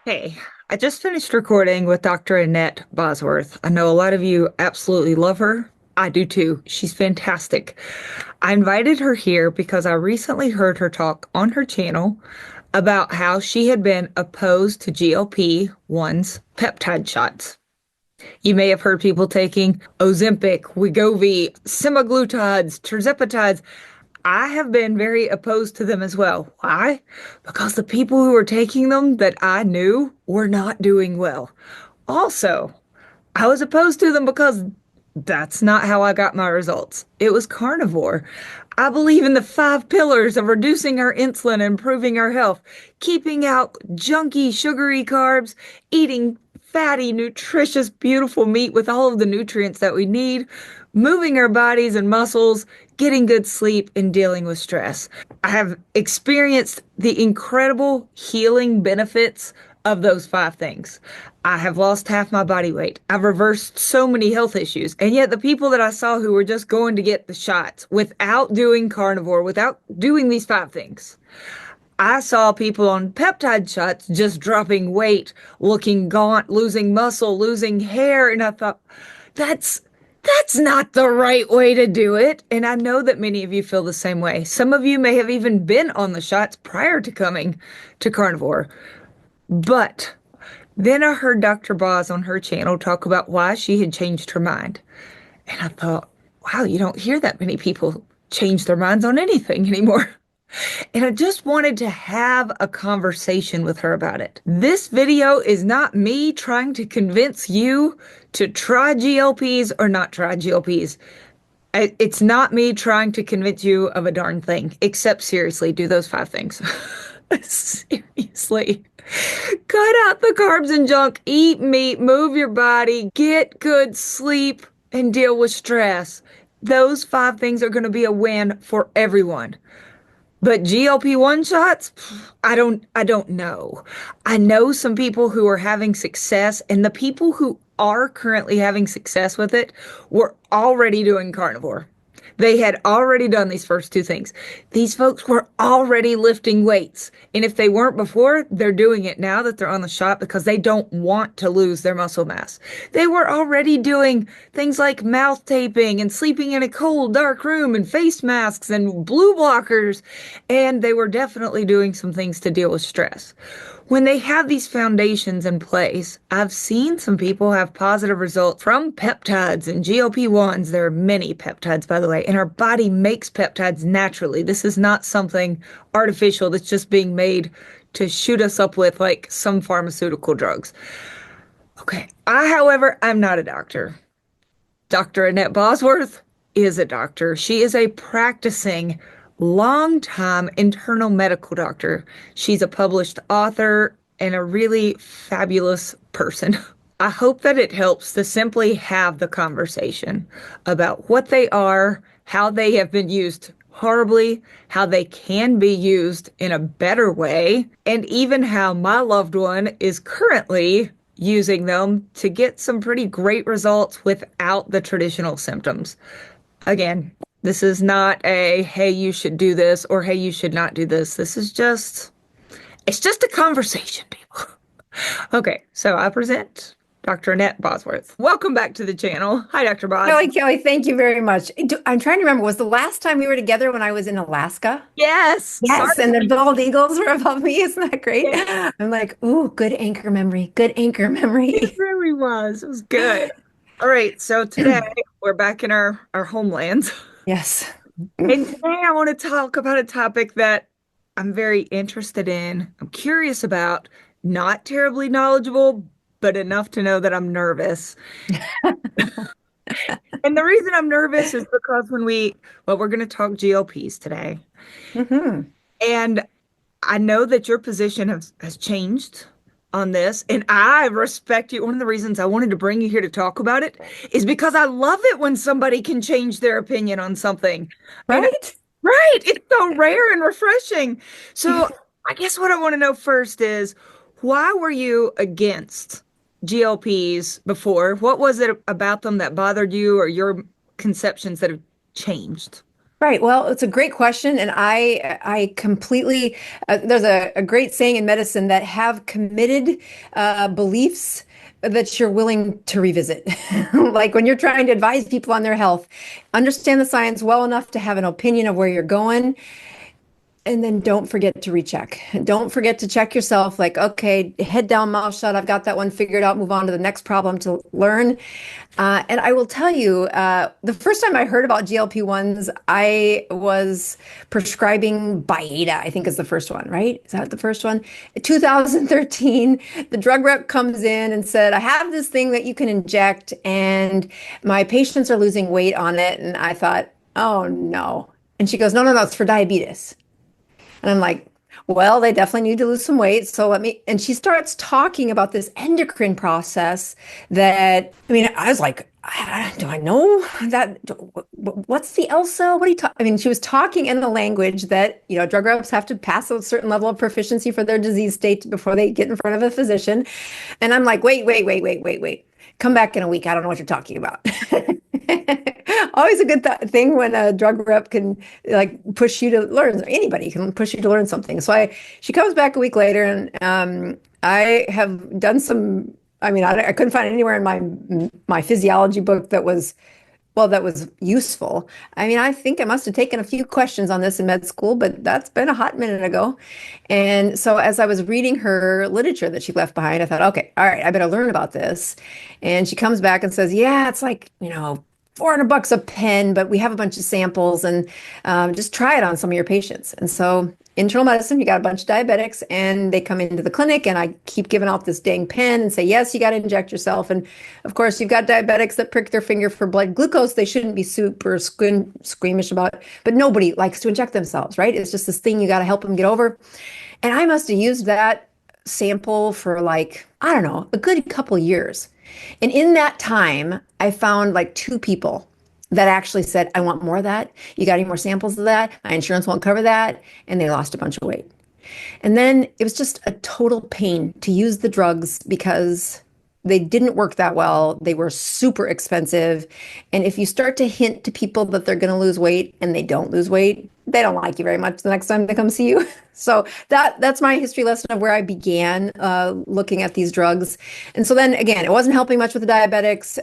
Hey, I just finished recording with Dr. Annette Bosworth. I know a lot of you absolutely love her. I do too. She's fantastic. I invited her here because I recently heard her talk on her channel about how she had been opposed to GLP-1's peptide shots. You may have heard people taking Ozempic, Wegovy, semaglutides, tirzepatides. I have been very opposed to them as well. Why? Because the people who were taking them that I knew were not doing well. Also, I was opposed to them because that's not how I got my results. It was carnivore. I believe in the five pillars of reducing our insulin and improving our health, keeping out junky, sugary carbs, eating fatty, nutritious, beautiful meat with all of the nutrients that we need, moving our bodies and muscles, getting good sleep, and dealing with stress. I have experienced the incredible healing benefits of those five things. I have lost half my body weight. I've reversed so many health issues. And yet the people that I saw who were just going to get the shots without doing carnivore, without doing these five things, I saw people on peptide shots just dropping weight, looking gaunt, losing muscle, losing hair. And I thought, that's that's not the right way to do it. And I know that many of you feel the same way. Some of you may have even been on the shots prior to coming to carnivore. But then I heard Dr. Boz on her channel talk about why she had changed her mind. And I thought, wow, you don't hear that many people change their minds on anything anymore. And I just wanted to have a conversation with her about it. This video is not me trying to convince you to try GLPs or not try GLPs. It's not me trying to convince you of a darn thing, except seriously, do those five things. Seriously. Cut out the carbs and junk, eat meat, move your body, get good sleep, and deal with stress. Those five things are going to be a win for everyone. But GLP-1 shots, I don't know. I know some people who are having success, and the people who are currently having success with it were already doing carnivore. They had already done these first two things. These folks were already lifting weights. And if they weren't before, they're doing it now that they're on the shot because they don't want to lose their muscle mass. They were already doing things like mouth taping and sleeping in a cold, dark room and face masks and blue blockers. And they were definitely doing some things to deal with stress. When they have these foundations in place, I've seen some people have positive results from peptides and GLP-1s. There are many peptides, by the way, and our body makes peptides naturally. This is not something artificial that's just being made to shoot us up with like some pharmaceutical drugs. Okay. However, I'm not a doctor. Dr. Annette Bosworth is a doctor. She is a practicing longtime internal medical doctor. She's a published author and a really fabulous person. I hope that it helps to simply have the conversation about what they are, how they have been used horribly, how they can be used in a better way, and even how my loved one is currently using them to get some pretty great results without the traditional symptoms. Again, this is not a, hey, you should do this or hey, you should not do this. It's just a conversation, people. Okay, so I present Dr. Annette Bosworth. Welcome back to the channel. Hi, Dr. Bos. Kelly, thank you very much. I'm trying to remember, was the last time we were together when I was in Alaska? Yes, sorry. Yes, and the bald eagles were above me. Isn't that great? I'm like, ooh, good anchor memory. Good anchor It memory. really was. It was good. All right, so today we're back in our homelands. Yes. And today I want to talk about a topic that I'm very interested in. I'm curious about, not terribly knowledgeable, but enough to know that I'm nervous. And the reason I'm nervous is because we're going to talk GLPs today. hmm And I know that your position has changed on this, and I respect you. One of the reasons I wanted to bring you here to talk about it is because I love it when somebody can change their opinion on something. And Right? right, it's so rare and refreshing. So I guess what I want to know first is why were you against GLPs before? What was it about them that bothered you or your conceptions that have changed? Right. Well, it's a great question, and I completely there's a great saying in medicine that have committed beliefs that you're willing to revisit. Like when you're trying to advise people on their health, understand the science well enough to have an opinion of where you're going, and then don't forget to recheck. Don't forget to check yourself like, okay, head down, mouth shut. I've got that one figured out. Move on to the next problem to learn. And I will tell you, the first time I heard about GLP-1s, I was prescribing Byetta, I think is the first one, right? Is that the first one? 2013, the drug rep comes in and said, I have this thing that you can inject, and my patients are losing weight on it. And I thought, oh no. And she goes, no, no, no, it's for diabetes. And I'm like, well, they definitely need to lose some weight. So let me, and she starts talking about this endocrine process that, I mean, I was like, do I know that? What's the ELSA? What are you talking? I mean, she was talking in the language that, drug reps have to pass a certain level of proficiency for their disease state before they get in front of a physician. And I'm like, wait. Come back in a week. I don't know what you're talking about. Always a good thing when a drug rep can like push you to learn. Anybody can push you to learn something. So she comes back a week later, and I have done some. I mean, I couldn't find anywhere in my physiology book that was useful. I mean, I think I must have taken a few questions on this in med school, but that's been a hot minute ago. And so as I was reading her literature that she left behind, I thought, okay, all right, I better learn about this. And she comes back and says, yeah, it's like, $400 a pen, but we have a bunch of samples, and just try it on some of your patients. And so internal medicine, you got a bunch of diabetics, and they come into the clinic, and I keep giving out this dang pen and say, yes, you got to inject yourself. And of course, you've got diabetics that prick their finger for blood glucose. They shouldn't be super squeamish about, but nobody likes to inject themselves, right? It's just this thing you got to help them get over. And I must have used that sample for like, I don't know, a good couple years. And in that time, I found like two people that actually said, I want more of that. You got any more samples of that? My insurance won't cover that. And they lost a bunch of weight. And then it was just a total pain to use the drugs because they didn't work that well. They were super expensive. And if you start to hint to people that they're going to lose weight and they don't lose weight, they don't like you very much the next time they come see you. So that's my history lesson of where I began looking at these drugs. And so then again, it wasn't helping much with the diabetics.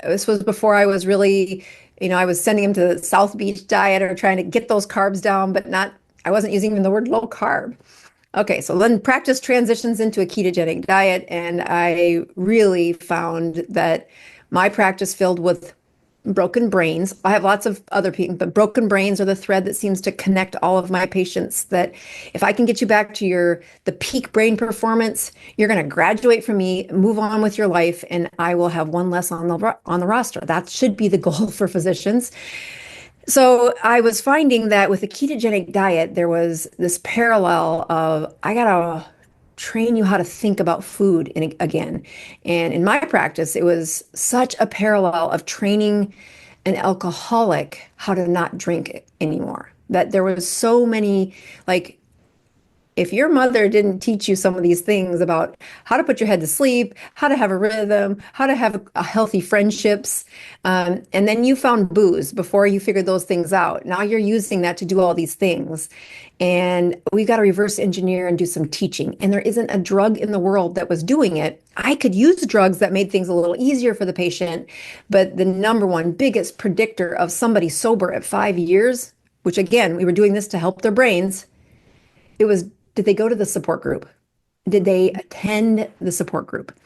This was before I was really, I was sending them to the South Beach diet or trying to get those carbs down, but I wasn't using even the word low carb. Okay, so then practice transitions into a ketogenic diet, and I really found that my practice filled with broken brains. I have lots of other people, but broken brains are the thread that seems to connect all of my patients. That if I can get you back to the peak brain performance, you're going to graduate from me, move on with your life, and I will have one less on the roster. That should be the goal for physicians. So I was finding that with a ketogenic diet, there was this parallel of I gotta train you how to think about food again. And in my practice, it was such a parallel of training an alcoholic how to not drink anymore. That there was so many like if your mother didn't teach you some of these things about how to put your head to sleep, how to have a rhythm, how to have a healthy friendships, and then you found booze before you figured those things out. Now you're using that to do all these things. And we've got to reverse engineer and do some teaching. And there isn't a drug in the world that was doing it. I could use drugs that made things a little easier for the patient, but the number one biggest predictor of somebody sober at 5 years, which again, we were doing this to help their brains, it was, did they go to the support group? Did they attend the support group?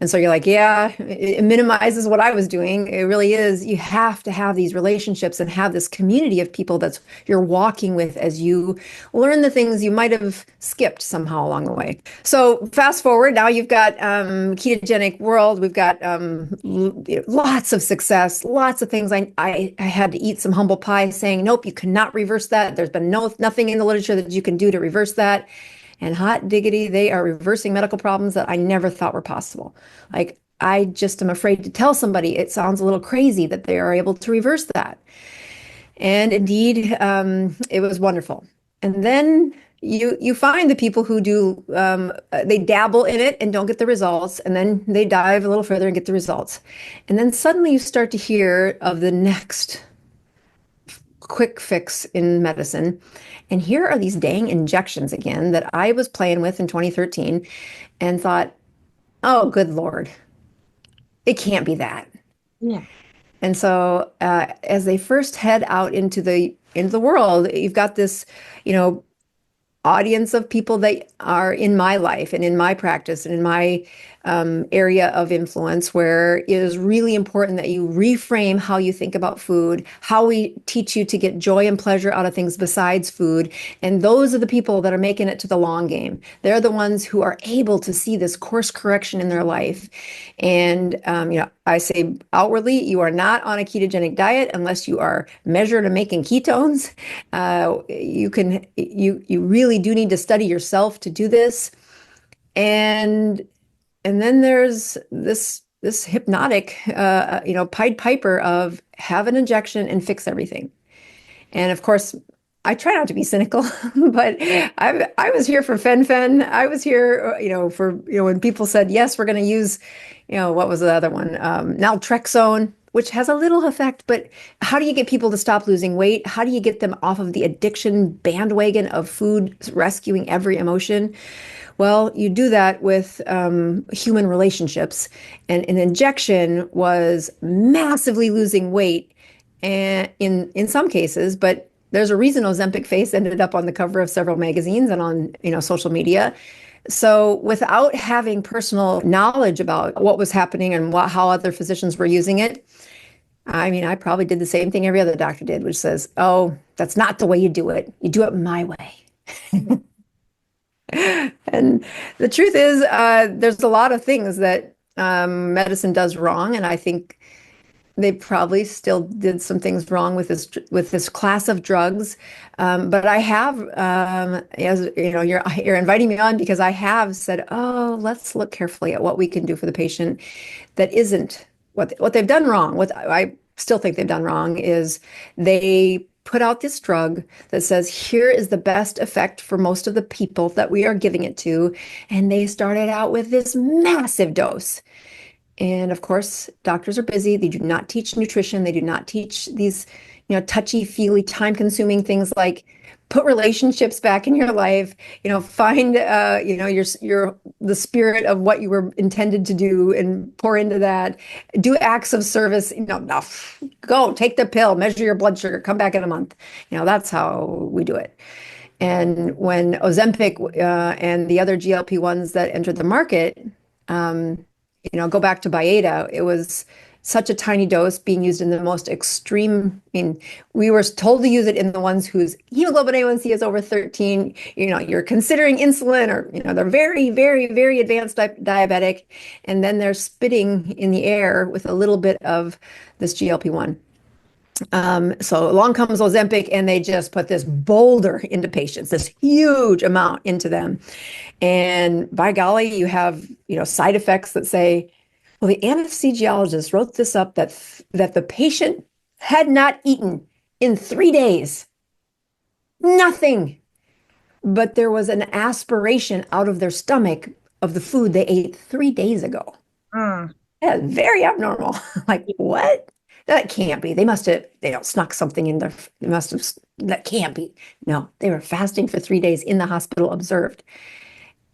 And so you're like, yeah, it minimizes what I was doing. It really is. You have to have these relationships and have this community of people that you're walking with as you learn the things you might have skipped somehow along the way. So fast forward, now you've got ketogenic world. We've got lots of success, lots of things. I had to eat some humble pie saying, nope, you cannot reverse that. There's been nothing in the literature that you can do to reverse that. And hot diggity, they are reversing medical problems that I never thought were possible. Like, I just am afraid to tell somebody it sounds a little crazy that they are able to reverse that. And indeed, it was wonderful. And then you find the people who do, they dabble in it and don't get the results. And then they dive a little further and get the results. And then suddenly you start to hear of the next quick fix in medicine. And here are these dang injections again that I was playing with in 2013 and thought, oh, good Lord, it can't be that. Yeah. And so, as they first head out into the world, you've got this, you know, audience of people that are in my life and in my practice and in my area of influence, where it is really important that you reframe how you think about food, how we teach you to get joy and pleasure out of things besides food. And those are the people that are making it to the long game. They're the ones who are able to see this course correction in their life. And, I say outwardly, you are not on a ketogenic diet unless you are measured and making ketones. You really do need to study yourself to do this. And then there's this hypnotic, Pied Piper of have an injection and fix everything. And of course, I try not to be cynical, but I was here for fen-phen. I was here, when people said, yes, we're going to use, what was the other one? Naltrexone, which has a little effect, but how do you get people to stop losing weight? How do you get them off of the addiction bandwagon of food rescuing every emotion? Well, you do that with human relationships. And an injection was massively losing weight and in some cases, but there's a reason Ozempic face ended up on the cover of several magazines and on, social media. So without having personal knowledge about what was happening and how other physicians were using it, I mean, I probably did the same thing every other doctor did, which says, oh, that's not the way you do it. You do it my way. And the truth is, there's a lot of things that medicine does wrong, and I think they probably still did some things wrong with this class of drugs. But I have, as you know, you're inviting me on because I have said, oh, let's look carefully at what we can do for the patient that isn't what they've done wrong. What I still think they've done wrong is they put out this drug that says, here is the best effect for most of the people that we are giving it to. And they started out with this massive dose. And of course, doctors are busy. They do not teach nutrition. They do not teach these, touchy-feely, time-consuming things like put relationships back in your life, find, the spirit of what you were intended to do and pour into that. Do acts of service, no, go take the pill, measure your blood sugar, come back in a month. That's how we do it. And when Ozempic and the other GLP-1s that entered the market, go back to Byetta, it was such a tiny dose being used in the most extreme. I mean, we were told to use it in the ones whose hemoglobin A1C is over 13. You're considering insulin, or they're very, very, very advanced diabetic, and then they're spitting in the air with a little bit of this GLP-1. So along comes Ozempic, and they just put this boulder into patients, this huge amount into them. And by golly, you have, side effects that say, well, the anesthesiologist wrote this up that the patient had not eaten in 3 days. Nothing. But there was an aspiration out of their stomach of the food they ate 3 days ago. Yeah, very abnormal. Like, what? That can't be. They snuck something in there. That can't be. No, they were fasting for 3 days in the hospital,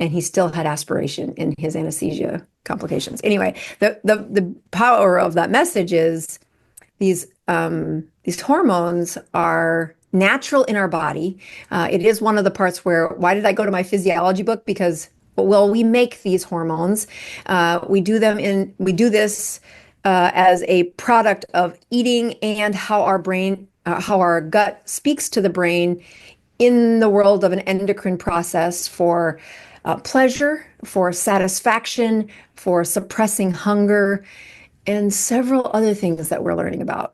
and he still had aspiration in his anesthesia complications. Anyway, the power of that message is these hormones are natural in our body. It is one of the parts why did I go to my physiology book? Because, well, we make these hormones. We do this as a product of eating and how our gut speaks to the brain in the world of an endocrine process for pleasure, for satisfaction, for suppressing hunger, and several other things that we're learning about.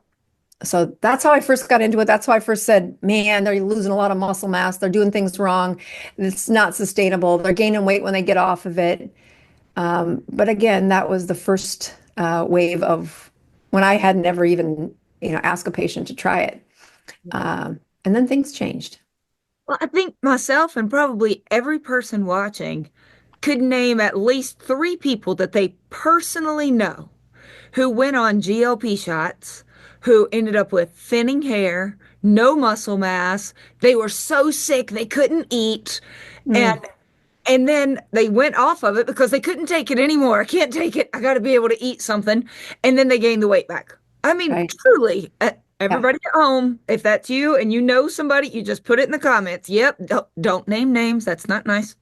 So that's how I first got into it. That's how I first said, man, they're losing a lot of muscle mass. They're doing things wrong. It's not sustainable. They're gaining weight when they get off of it. But again, that was the first wave of when I had never even, asked a patient to try it. And then things changed. Well, I think myself and probably every person watching could name at least 3 people that they personally know who went on GLP shots, who ended up with thinning hair, no muscle mass. They were so sick they couldn't eat. And Mm, and then they went off of it because they couldn't take it anymore. I can't take it. I got to be able to eat something. And then they gained the weight back. I mean, right. truly, Yeah. everybody at home, if that's you and you know somebody, you just put it in the comments. Yep, don't name names. That's not nice.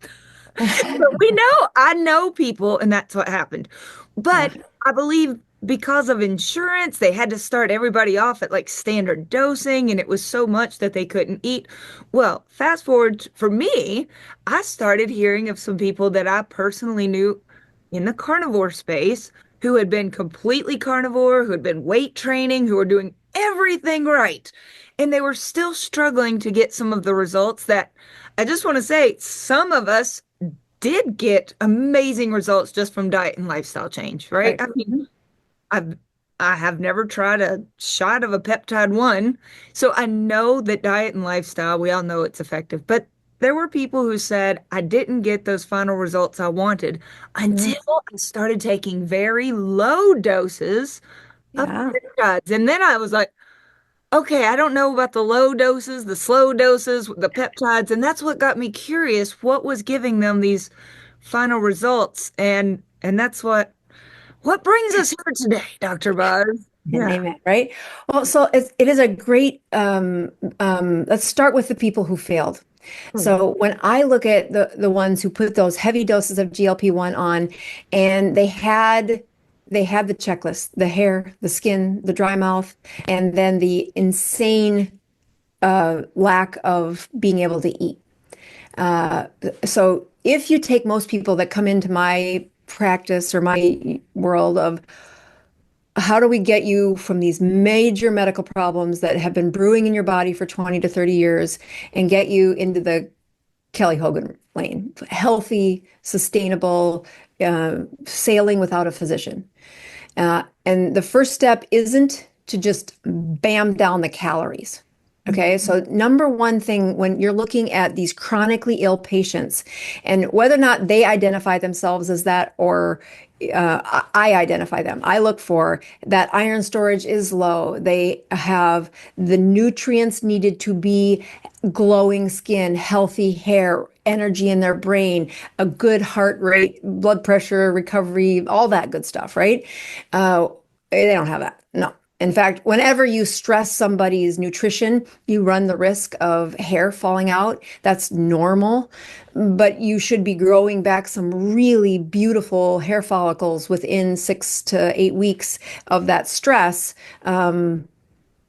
But we know, I know people, and that's what happened. Yeah. But I believe because of insurance, they had to start everybody off at like standard dosing, and it was so much that they couldn't eat. Well, fast forward for me, I started hearing of some people that I personally knew in the carnivore space who had been completely carnivore, who had been weight training, who were doing everything right. And they were still struggling to get some of the results that I just want to say some of us did get amazing results just from diet and lifestyle change, right? Right. I mean, I've I have never tried a shot of a peptide one, so I know that diet and lifestyle, we all know it's effective. But there were people who said I didn't get those final results I wanted Mhm. until I started taking very low doses of Yeah. peptides. And then I was like, okay, I don't know about the low doses, the slow doses, the peptides, and that's what got me curious. What was giving them these final results? And that's what brings us here today, Dr. Buzz. And Yeah. amen, right? Well, so it is a great, let's start with the people who failed. Hmm. So when I look at the ones who put those heavy doses of GLP-1 on, and they had the checklist, the hair, the skin, the dry mouth, and then the insane lack of being able to eat. Uh, so if you take most people that come into my practice or my world of how do we get you from these major medical problems that have been brewing in your body for 20 to 30 years and get you into the Kelly Hogan lane, healthy, sustainable, sailing without a physician. And the first step isn't to just bam down the calories. Okay, so number one thing when you're looking at these chronically ill patients, and whether or not they identify themselves as that or I identify them, I look for that iron storage is low. They have the nutrients needed to be glowing skin, healthy hair, energy in their brain, a good heart rate, blood pressure, recovery, all that good stuff, right? Uh, they don't have that. No. In fact, whenever you stress somebody's nutrition, you run the risk of hair falling out. That's normal, but you should be growing back some really beautiful hair follicles within 6 to 8 weeks of that stress.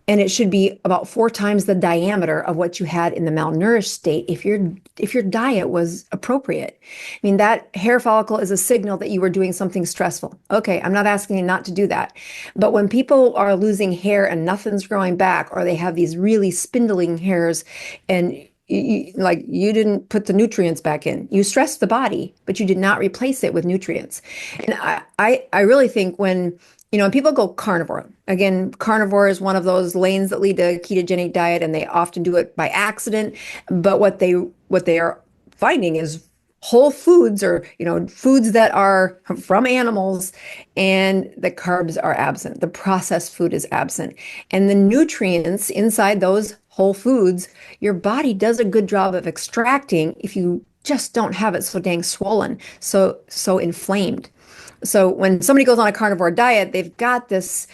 And it should be about 4 times the diameter of what you had in the malnourished state if your diet was appropriate. I mean, that hair follicle is a signal that you were doing something stressful. Okay, I'm not asking you not to do that. But when people are losing hair and nothing's growing back, or they have these really spindling hairs and like you didn't put the nutrients back in. You stressed the body, but you did not replace it with nutrients. And I really think when people go carnivore, again, carnivore is one of those lanes that lead to a ketogenic diet, and they often do it by accident. But what they are finding is whole foods or foods that are from animals, and the carbs are absent. The processed food is absent, and the nutrients inside those whole foods, your body does a good job of extracting if you just don't have it so dang swollen, so inflamed. So when somebody goes on a carnivore diet, they've got this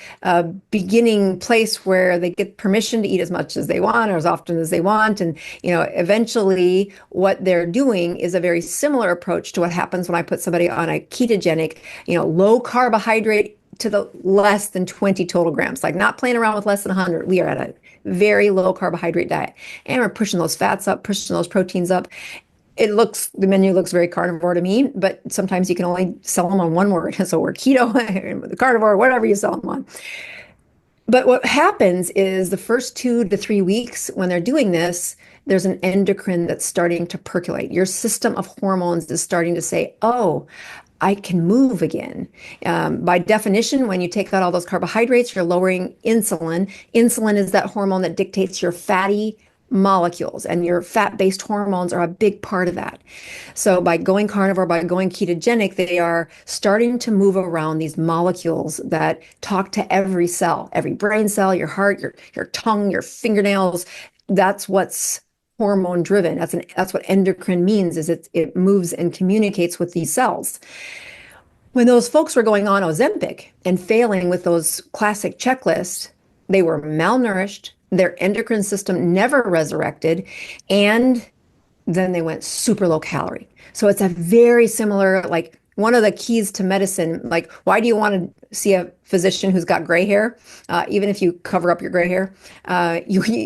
beginning place where they get permission to eat as much as they want or as often as they want. And, eventually what they're doing is a very similar approach to what happens when I put somebody on a ketogenic, low carbohydrate to the less than 20 total grams, like not playing around with less than 100. We are at a very low carbohydrate diet, and we're pushing those fats up, pushing those proteins up. The menu looks very carnivore to me, but sometimes you can only sell them on one word. So we're keto, carnivore, whatever you sell them on. But what happens is the first 2 to 3 weeks when they're doing this, there's an endocrine that's starting to percolate. Your system of hormones is starting to say, oh, I can move again. By definition, when you take out all those carbohydrates, you're lowering insulin. Insulin is that hormone that dictates your fatty molecules, and your fat-based hormones are a big part of that. So by going carnivore, by going ketogenic, they are starting to move around these molecules that talk to every cell, every brain cell, your heart, your tongue, your fingernails. That's what's hormone driven. That's what endocrine means, is it moves and communicates with these cells. When those folks were going on Ozempic and failing with those classic checklists, they were malnourished, their endocrine system never resurrected, and then they went super low calorie. So it's a very similar, like one of the keys to medicine, like why do you want to see a physician who's got gray hair, even if you cover up your gray hair?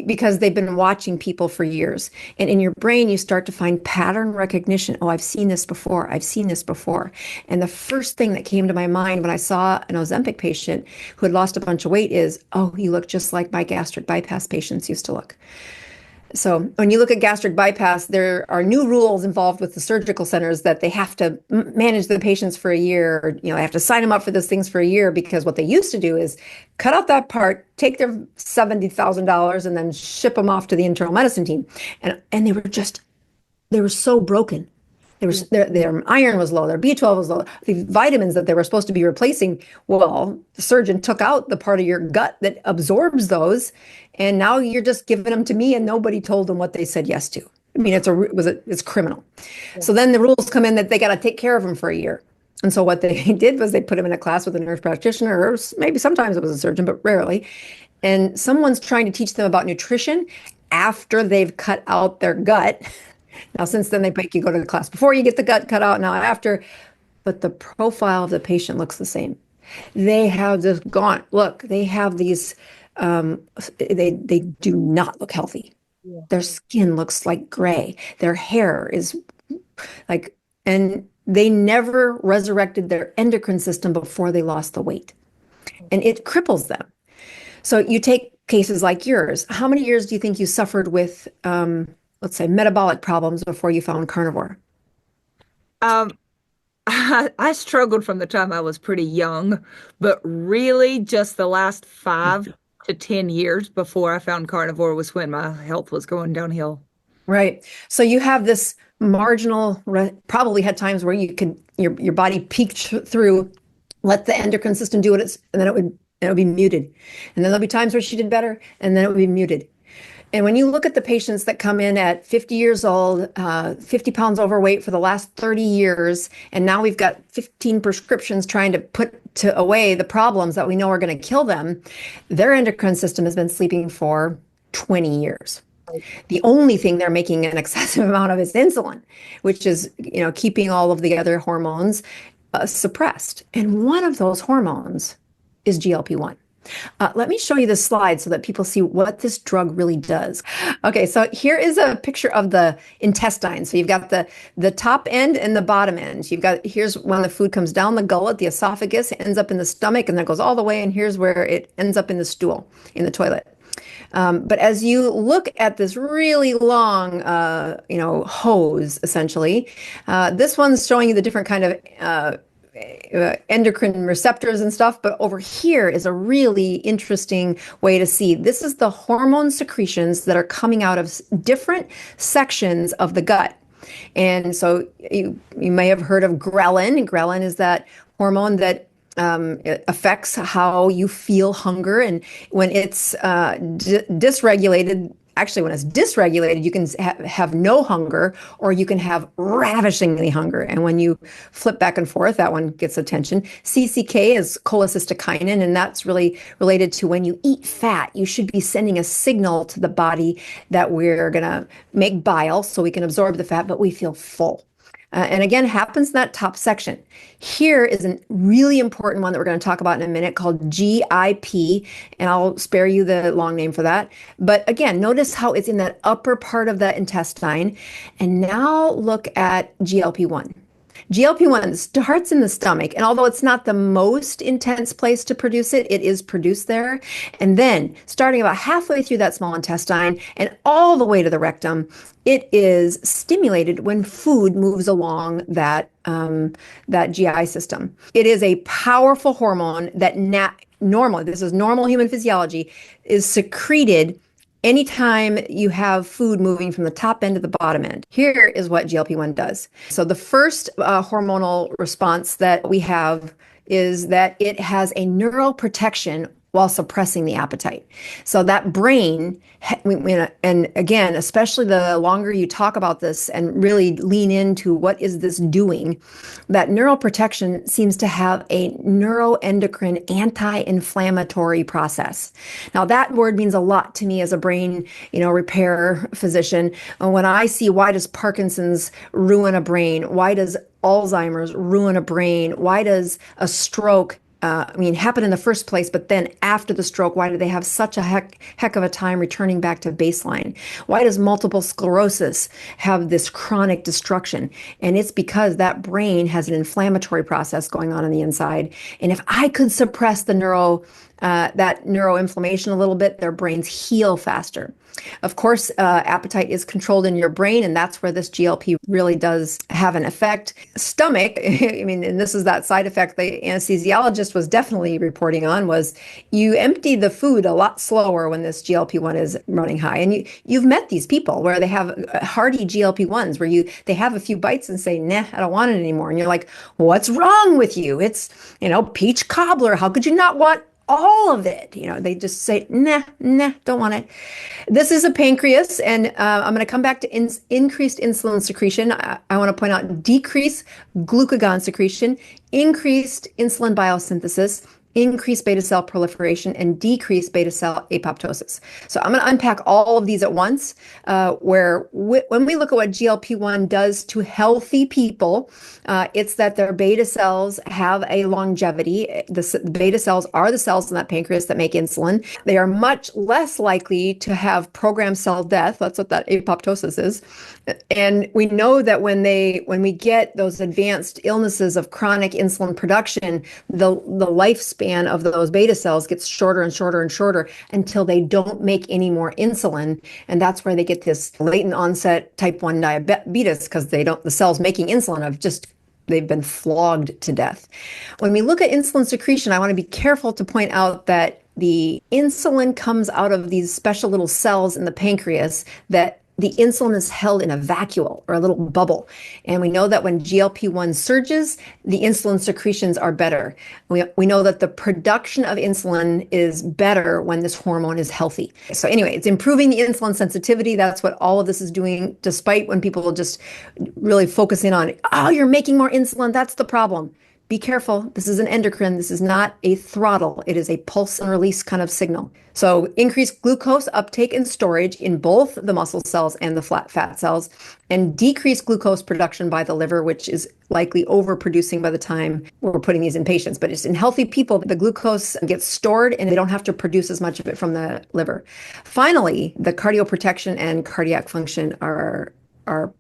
Because they've been watching people for years. And in your brain, you start to find pattern recognition. Oh, I've seen this before. I've seen this before. And the first thing that came to my mind when I saw an Ozempic patient who had lost a bunch of weight is, oh, you look just like my gastric bypass patients used to look. So when you look at gastric bypass, there are new rules involved with the surgical centers that they have to manage the patients for a year, or, they have to sign them up for those things for a year, because what they used to do is cut out that part, take their $70,000 and then ship them off to the internal medicine team. And they were so broken. Their iron was low, their B12 was low, the vitamins that they were supposed to be replacing. Well, the surgeon took out the part of your gut that absorbs those, and now you're just giving them to me, and nobody told them what they said yes to. I mean, it's criminal. Yeah. So then the rules come in that they got to take care of them for a year. And so what they did was they put them in a class with a nurse practitioner, or maybe sometimes it was a surgeon, but rarely. And someone's trying to teach them about nutrition after they've cut out their gut. Now, since then, they make you go to the class before you get the gut cut out, now after, but the profile of the patient looks the same. They have this they have these, they do not look healthy. Yeah. Their skin looks like gray. Their hair is like, and they never resurrected their endocrine system before they lost the weight. And it cripples them. So you take cases like yours. How many years do you think you suffered with, let's say, metabolic problems before you found carnivore? I struggled from the time I was pretty young, but really just the last 5 to 10 years before I found carnivore was when my health was going downhill. Right. So you have this marginal, probably had times where your body peaked through, let the endocrine system do and then it would be muted. And then there'll be times where she did better, and then it would be muted. And when you look at the patients that come in at 50 years old, 50 pounds overweight for the last 30 years, and now we've got 15 prescriptions trying to put away the problems that we know are going to kill them, their endocrine system has been sleeping for 20 years. The only thing they're making an excessive amount of is insulin, which is, keeping all of the other hormones suppressed. And one of those hormones is GLP-1. Let me show you this slide so that people see what this drug really does. Okay, so here is a picture of the intestine. So you've got the top end and the bottom end. Here's when the food comes down the gullet, the esophagus, ends up in the stomach, and then goes all the way, and here's where it ends up in the stool, in the toilet. But as you look at this really long, hose, essentially, this one's showing you the different kind of endocrine receptors and stuff, but over here is a really interesting way to see. This is the hormone secretions that are coming out of different sections of the gut. And so you may have heard of ghrelin. Ghrelin is that hormone that it affects how you feel hunger. And when it's dysregulated, actually, when it's dysregulated, you can have no hunger, or you can have ravishingly hunger. And when you flip back and forth, that one gets attention. CCK is cholecystokinin, and that's really related to when you eat fat, you should be sending a signal to the body that we're going to make bile so we can absorb the fat, but we feel full. And again, happens in that top section. Here is a really important one that we're going to talk about in a minute called GIP, and I'll spare you the long name for that. But again, notice how it's in that upper part of the intestine. And now look at GLP-1. GLP-1 starts in the stomach, and although it's not the most intense place to produce it, it is produced there. And then starting about halfway through that small intestine and all the way to the rectum, it is stimulated when food moves along that GI system. It is a powerful hormone that normally, this is normal human physiology, is secreted Anytime you have food moving from the top end to the bottom end, here is what GLP-1 does. So the first hormonal response that we have is that it has a neuroprotection while suppressing the appetite. So that brain, and again, especially the longer you talk about this and really lean into what is this doing, that neuroprotection seems to have a neuroendocrine anti-inflammatory process. Now, that word means a lot to me as a brain, repair physician. When I see, why does Parkinson's ruin a brain? Why does Alzheimer's ruin a brain? Why does a stroke happen in the first place, but then after the stroke, why do they have such a heck of a time returning back to baseline? Why does multiple sclerosis have this chronic destruction? And it's because that brain has an inflammatory process going on the inside. And if I could suppress that neuroinflammation a little bit, their brains heal faster. Of course, appetite is controlled in your brain, and that's where this GLP really does have an effect. Stomach, and this is that side effect the anesthesiologist was definitely reporting on, was you empty the food a lot slower when this GLP-1 is running high. And you've met these people where they have hearty GLP-1s where they have a few bites and say, nah, I don't want it anymore. And you're like, what's wrong with you? It's, peach cobbler. How could you not want all of it? They just say, nah, don't want it. This is a pancreas, and I'm going to come back to increased insulin secretion. I want to point out decreased glucagon secretion, increased insulin biosynthesis, increased beta cell proliferation, and decreased beta cell apoptosis. So I'm going to unpack all of these at once, when we look at what GLP-1 does to healthy people, it's that their beta cells have a longevity. The beta cells are the cells in that pancreas that make insulin. They are much less likely to have programmed cell death. That's what that apoptosis is. And we know that when we get those advanced illnesses of chronic insulin production, the lifespan of those beta cells gets shorter and shorter and shorter until they don't make any more insulin. And that's where they get this latent onset type 1 diabetes, because the cells making insulin they've been flogged to death. When we look at insulin secretion, I want to be careful to point out that the insulin comes out of these special little cells in the pancreas that the insulin is held in a vacuole or a little bubble. And we know that when GLP-1 surges, the insulin secretions are better. We know that the production of insulin is better when this hormone is healthy. So anyway, it's improving the insulin sensitivity. That's what all of this is doing, despite when people will just really focus in on, oh, you're making more insulin. That's the problem. Be careful. This is an endocrine. This is not a throttle. It is a pulse and release kind of signal. So increased glucose uptake and storage in both the muscle cells and the fat cells, and decreased glucose production by the liver, which is likely overproducing by the time we're putting these in patients. But it's in healthy people, the glucose gets stored and they don't have to produce as much of it from the liver. Finally, the cardioprotection and cardiac function are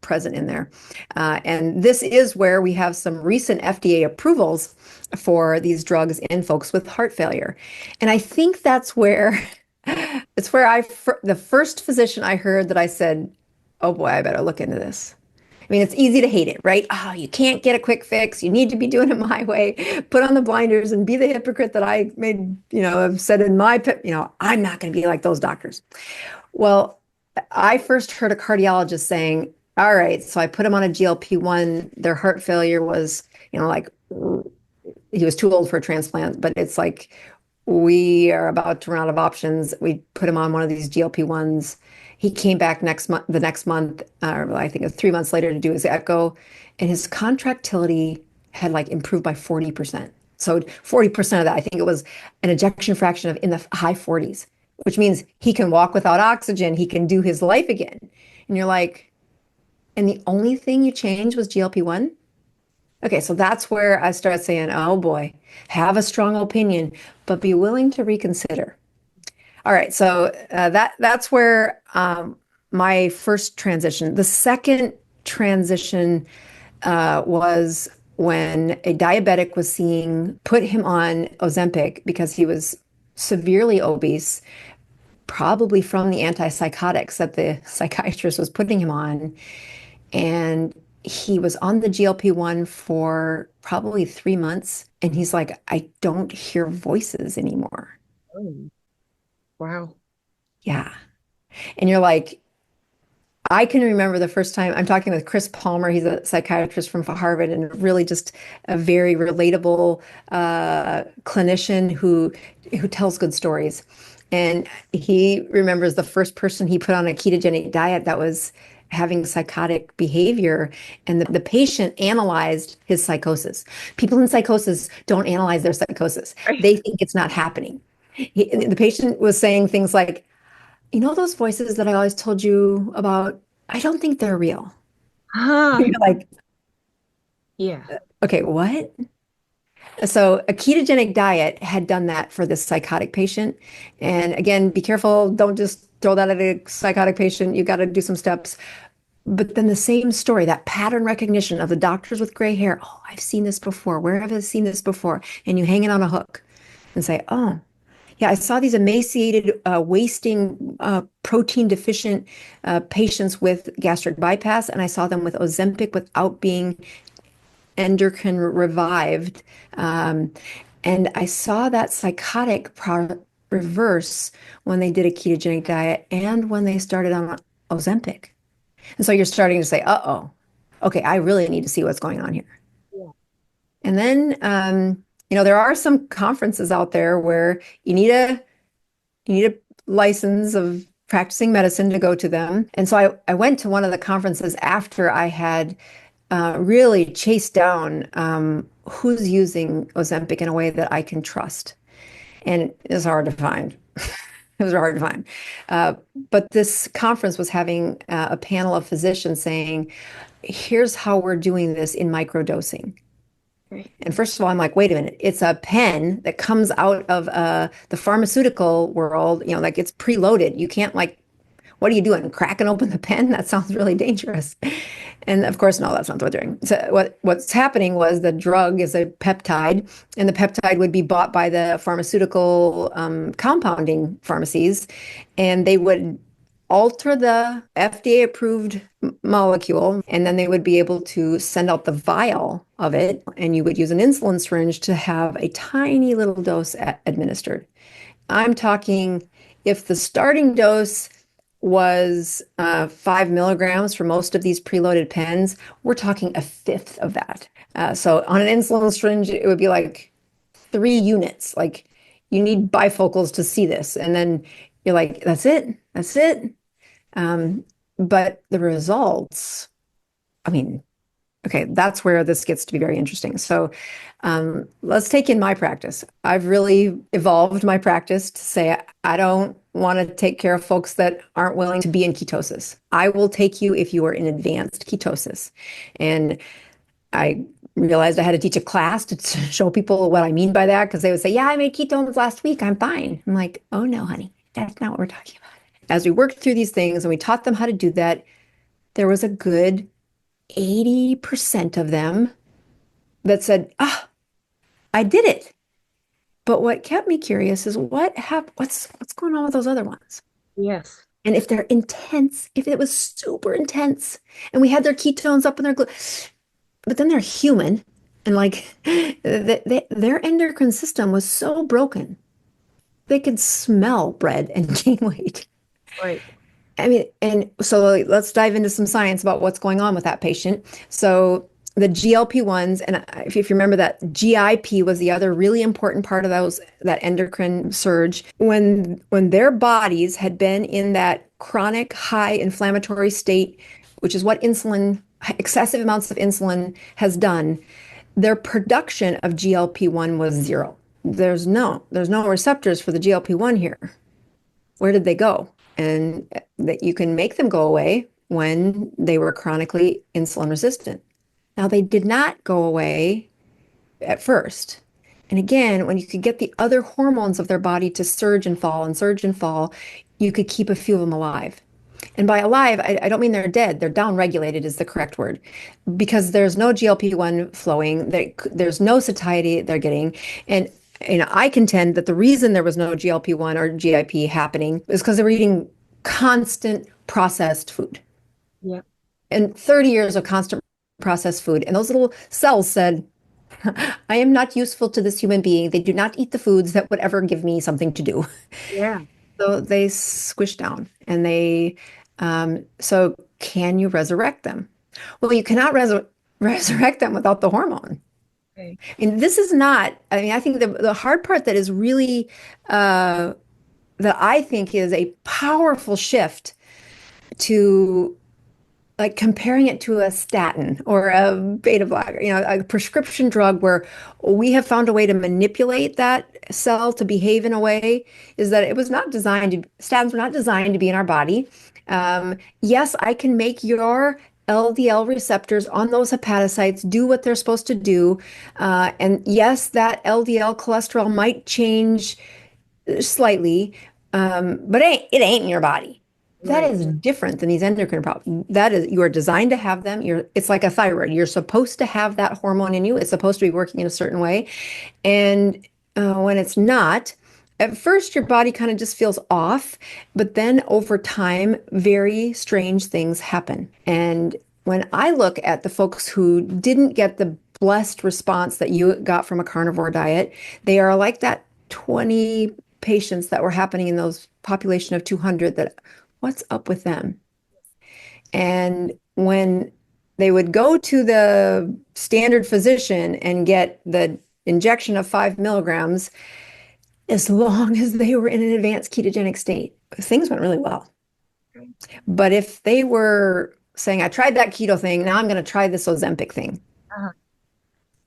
present in there. And this is where we have some recent FDA approvals for these drugs in folks with heart failure. And I think that's where the first physician I heard that I said, oh boy, I better look into this. I mean, it's easy to hate it, right? Oh, you can't get a quick fix. You need to be doing it my way. Put on the blinders and be the hypocrite that I have said in my, I'm not going to be like those doctors. Well, I first heard a cardiologist saying, all right, so I put him on a GLP-1. Their heart failure was, he was too old for a transplant, but it's like, we are about to run out of options. We put him on one of these GLP-1s. He came back the next month, or I think it was 3 months later, to do his echo, and his contractility had improved by 40%. So 40% of that, I think it was an ejection fraction of in the high 40s, which means he can walk without oxygen. He can do his life again. And you're like, and the only thing you changed was GLP-1? Okay, so that's where I start saying, oh boy, have a strong opinion, but be willing to reconsider. All right, so that's where my first transition. The second transition was when a diabetic was put him on Ozempic because he was severely obese, probably from the antipsychotics that the psychiatrist was putting him on. And he was on the GLP-1 for probably 3 months. And he's like, I don't hear voices anymore. Oh, wow. Yeah. And you're like, I can remember the first time I'm talking with Chris Palmer. He's a psychiatrist from Harvard and really just a very relatable clinician who tells good stories. And he remembers the first person he put on a ketogenic diet that was having psychotic behavior, and the patient analyzed his psychosis. People in psychosis don't analyze their psychosis. Right. They think it's not happening. The patient was saying things like, you know, those voices that I always told you about, I don't think they're real. Ah, You're like, yeah. okay, what? So a ketogenic diet had done that for this psychotic patient. And again, be careful. Don't just throw that at a psychotic patient. You got to do some steps. But then the same story, that pattern recognition of the doctors with gray hair. Oh, I've seen this before. Where have I seen this before? And you hang it on a hook and say, oh, yeah, I saw these emaciated, wasting, protein deficient patients with gastric bypass, and I saw them with Ozempic without being endocrine revived. Um, and I saw that psychotic reverse when they did a ketogenic diet and when they started on Ozempic. And so you're starting to say, uh-oh, okay, I really need to see what's going on here. Yeah. And then, there are some conferences out there where you need a license of practicing medicine to go to them. And so I went to one of the conferences after I had really chased down who's using Ozempic in a way that I can trust. And it's hard to find. It was hard to find. Uh, but this conference was having a panel of physicians saying, here's how we're doing this in microdosing. Right. And first of all, I'm like, wait a minute. It's a pen that comes out of the pharmaceutical world, like it's preloaded. You can't what are you doing? Cracking open the pen? That sounds really dangerous. And of course, no, that's not what they're doing. So what's happening was the drug is a peptide, and the peptide would be bought by the pharmaceutical compounding pharmacies, and they would alter the FDA approved molecule, and then they would be able to send out the vial of it, and you would use an insulin syringe to have a tiny little dose administered. I'm talking if the starting dose was 5 milligrams for most of these preloaded pens, we're talking a fifth of that. So on an insulin syringe, it would be like 3 units. Like you need bifocals to see this. And then you're like, that's it. That's it. But the results, I mean, okay, that's where this gets to be very interesting. So let's take in my practice. I've really evolved my practice to say I don't want to take care of folks that aren't willing to be in ketosis. I will take you if you are in advanced ketosis. And I realized I had to teach a class to show people what I mean by that, because they would say, yeah, I made ketones last week. I'm fine. I'm like, oh no, honey, that's not what we're talking about. As we worked through these things and we taught them how to do that, there was a good 80% of them that said, ah, I did it. But what kept me curious is what's going on with those other ones? Yes. And if they're intense, if it was super intense and we had their ketones up in their but then they're human and their endocrine system was so broken. They could smell bread and gain weight. Right. I mean, and so let's dive into some science about what's going on with that patient. So the GLP-1s, and if you remember that GIP was the other really important part of that endocrine surge. When their bodies had been in that chronic high inflammatory state, which is what excessive amounts of insulin has done, their production of GLP-1 was zero. There's no receptors for the GLP-1 here. Where did they go? And that you can make them go away when they were chronically insulin resistant. Now, they did not go away at first. And again, when you could get the other hormones of their body to surge and fall and surge and fall, you could keep a few of them alive. And by alive, I don't mean they're dead. They're downregulated is the correct word, because there's no GLP-1 flowing. There's no satiety they're getting. And I contend that the reason there was no GLP-1 or GIP happening is because they were eating constant processed food. Yeah. And 30 years of constant processed food. And those little cells said, I am not useful to this human being. They do not eat the foods that would ever give me something to do. Yeah. So they squish down and so can you resurrect them? Well, you cannot resurrect them without the hormone. Okay. And this is not, I mean, I think the hard part that is really, uh, that I think is a powerful shift to like comparing it to a statin or a beta blocker, a prescription drug where we have found a way to manipulate that cell to behave in a way is that statins were not designed to be in our body. Yes, I can make your LDL receptors on those hepatocytes do what they're supposed to do. And yes, that LDL cholesterol might change slightly, but it ain't in your body. That Right. is different than these endocrine problems. That is, you are designed to have them. It's like a thyroid. You're supposed to have that hormone in you. It's supposed to be working in a certain way. And when it's not, at first your body kind of just feels off, but then over time, very strange things happen. And when I look at the folks who didn't get the blessed response that you got from a carnivore diet, they are like that 20 patients that were happening in those population of 200 that what's up with them? And when they would go to the standard physician and get the injection of 5 milligrams, as long as they were in an advanced ketogenic state, things went really well. But if they were saying, I tried that keto thing, now I'm going to try this Ozempic thing. Uh-huh.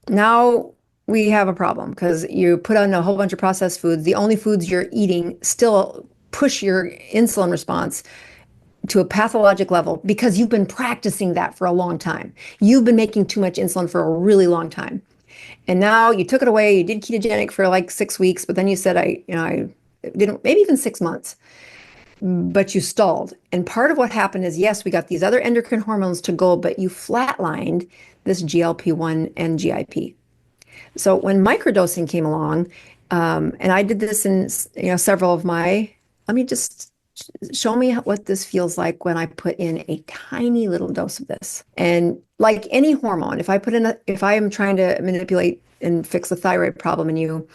Now we have a problem because you put on a whole bunch of processed foods. The only foods you're eating still push your insulin response to a pathologic level because you've been practicing that for a long time. You've been making too much insulin for a really long time. And now you took it away, you did ketogenic for like 6 weeks, but then you said I didn't, maybe even 6 months, but you stalled. And part of what happened is, yes, we got these other endocrine hormones to go, but you flatlined this GLP-1 and GIP. So when microdosing came along, and I did this in several of let me just show me what this feels like when I put in a tiny little dose of this. And like any hormone, if I am trying to manipulate and fix a thyroid problem in you,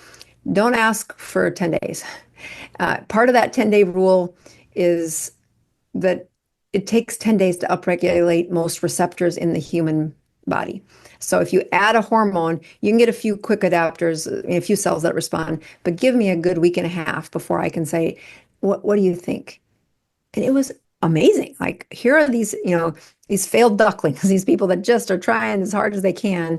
don't ask for 10 days. Part of that 10-day rule is that it takes 10 days to upregulate most receptors in the human body. So if you add a hormone, you can get a few quick adapters, a few cells that respond, but give me a good week and a half before I can say, what do you think? And it was amazing. Like, here are these failed ducklings, these people that just are trying as hard as they can.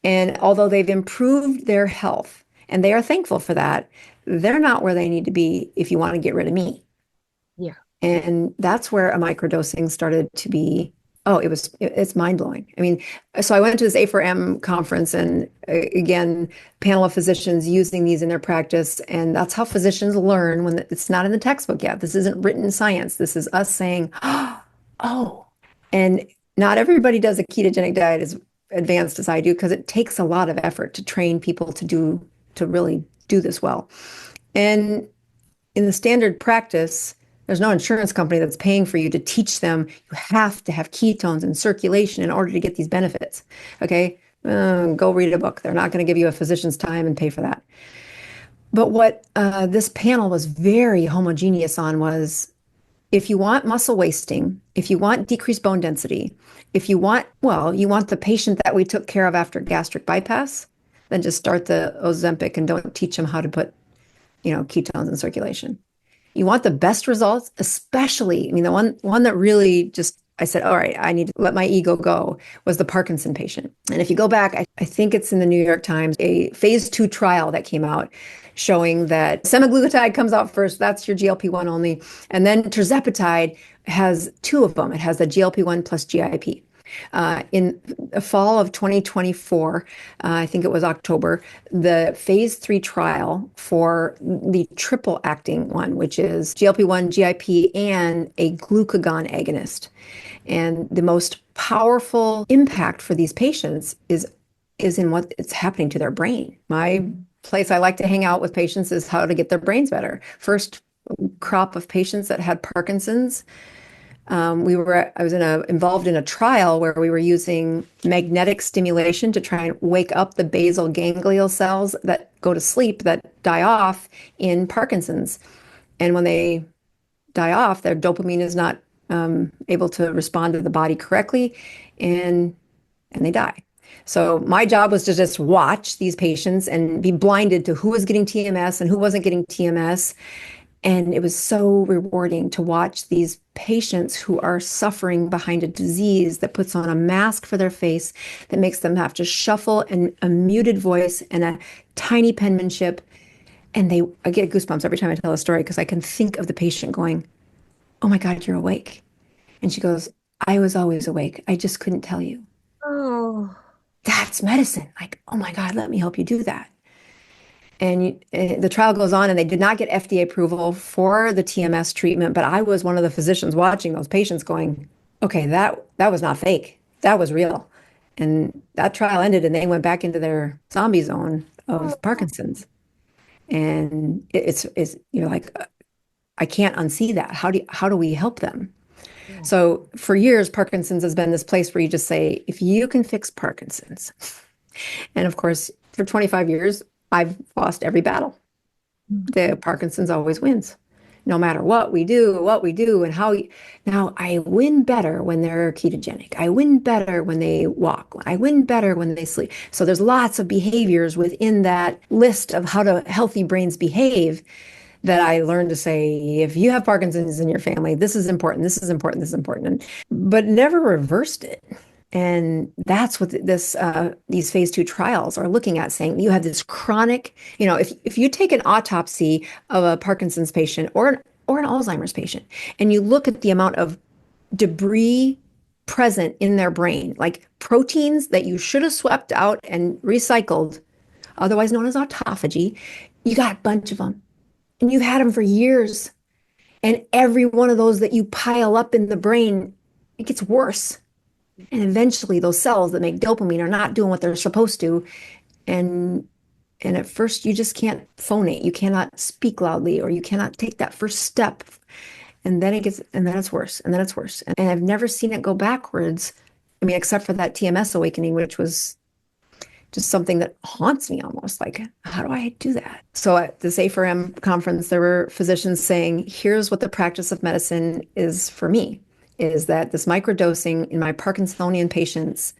And although they've improved their health and they are thankful for that, they're not where they need to be if you want to get rid of me. Yeah. And that's where a microdosing started to be. Oh, it's mind blowing. I mean, so I went to this A4M conference and again, panel of physicians using these in their practice. And that's how physicians learn when it's not in the textbook yet. This isn't written science. This is us saying, oh, and not everybody does a ketogenic diet as advanced as I do because it takes a lot of effort to train people to really do this well. And in the standard practice, there's no insurance company that's paying for you to teach them you have to have ketones in circulation in order to get these benefits. Okay, go read a book. They're not going to give you a physician's time and pay for that. But what this panel was very homogeneous on was if you want muscle wasting, if you want decreased bone density, if you want, you want the patient that we took care of after gastric bypass, then just start the Ozempic and don't teach them how to put, ketones in circulation. You want the best results, especially, I mean, the one that really just, I said, all right, I need to let my ego go, was the Parkinson patient. And if you go back, I think it's in the New York Times, a phase 2 trial that came out showing that semaglutide comes out first. That's your GLP-1 only. And then tirzepatide has two of them. It has the GLP-1 plus GIP. In the fall of 2024, I think it was October, the phase 3 trial for the triple acting one, which is GLP-1, GIP, and a glucagon agonist. And the most powerful impact for these patients is in what it's happening to their brain. My place I like to hang out with patients is how to get their brains better. First crop of patients that had Parkinson's, I was involved in a trial where we were using magnetic stimulation to try and wake up the basal ganglial cells that go to sleep that die off in Parkinson's. And when they die off, their dopamine is not able to respond to the body correctly, and they die. So my job was to just watch these patients and be blinded to who was getting TMS and who wasn't getting TMS. And it was so rewarding to watch these patients who are suffering behind a disease that puts on a mask for their face, that makes them have to shuffle in a muted voice and a tiny penmanship. And I get goosebumps every time I tell a story because I can think of the patient going, "Oh my God, you're awake." And she goes, "I was always awake. I just couldn't tell you." Oh, That's medicine. Like, oh my God, let me help you do that. And the trial goes on, and they did not get FDA approval for the TMS treatment. But I was one of the physicians watching those patients going, okay, that was not fake. That was real. And that trial ended, and they went back into their zombie zone of Parkinson's. And it's you're like, I can't unsee that. How do we help them? yeah. So for years, Parkinson's has been this place where you just say, if you can fix Parkinson's. And of course, for 25 years, I've lost every battle. The Parkinson's always wins, no matter what we do, and how. Now, I win better when they're ketogenic. I win better when they walk. I win better when they sleep. So there's lots of behaviors within that list of how to healthy brains behave that I learned to say, if you have Parkinson's in your family, this is important, this is important, this is important, but never reversed it. And that's what these phase 2 trials are looking at, saying you have this chronic, if you take an autopsy of a Parkinson's patient or an Alzheimer's patient, and you look at the amount of debris present in their brain, like proteins that you should have swept out and recycled, otherwise known as autophagy, you got a bunch of them. And you've had them for years. And every one of those that you pile up in the brain, it gets worse. And eventually those cells that make dopamine are not doing what they're supposed to. And at first you just can't phonate. You cannot speak loudly, or you cannot take that first step. And then it's worse. And then it's worse. And I've never seen it go backwards. I mean, except for that TMS awakening, which was just something that haunts me almost. Like, how do I do that? So at this A4M conference, there were physicians saying, here's what the practice of medicine is for me, is that this microdosing in my Parkinsonian patients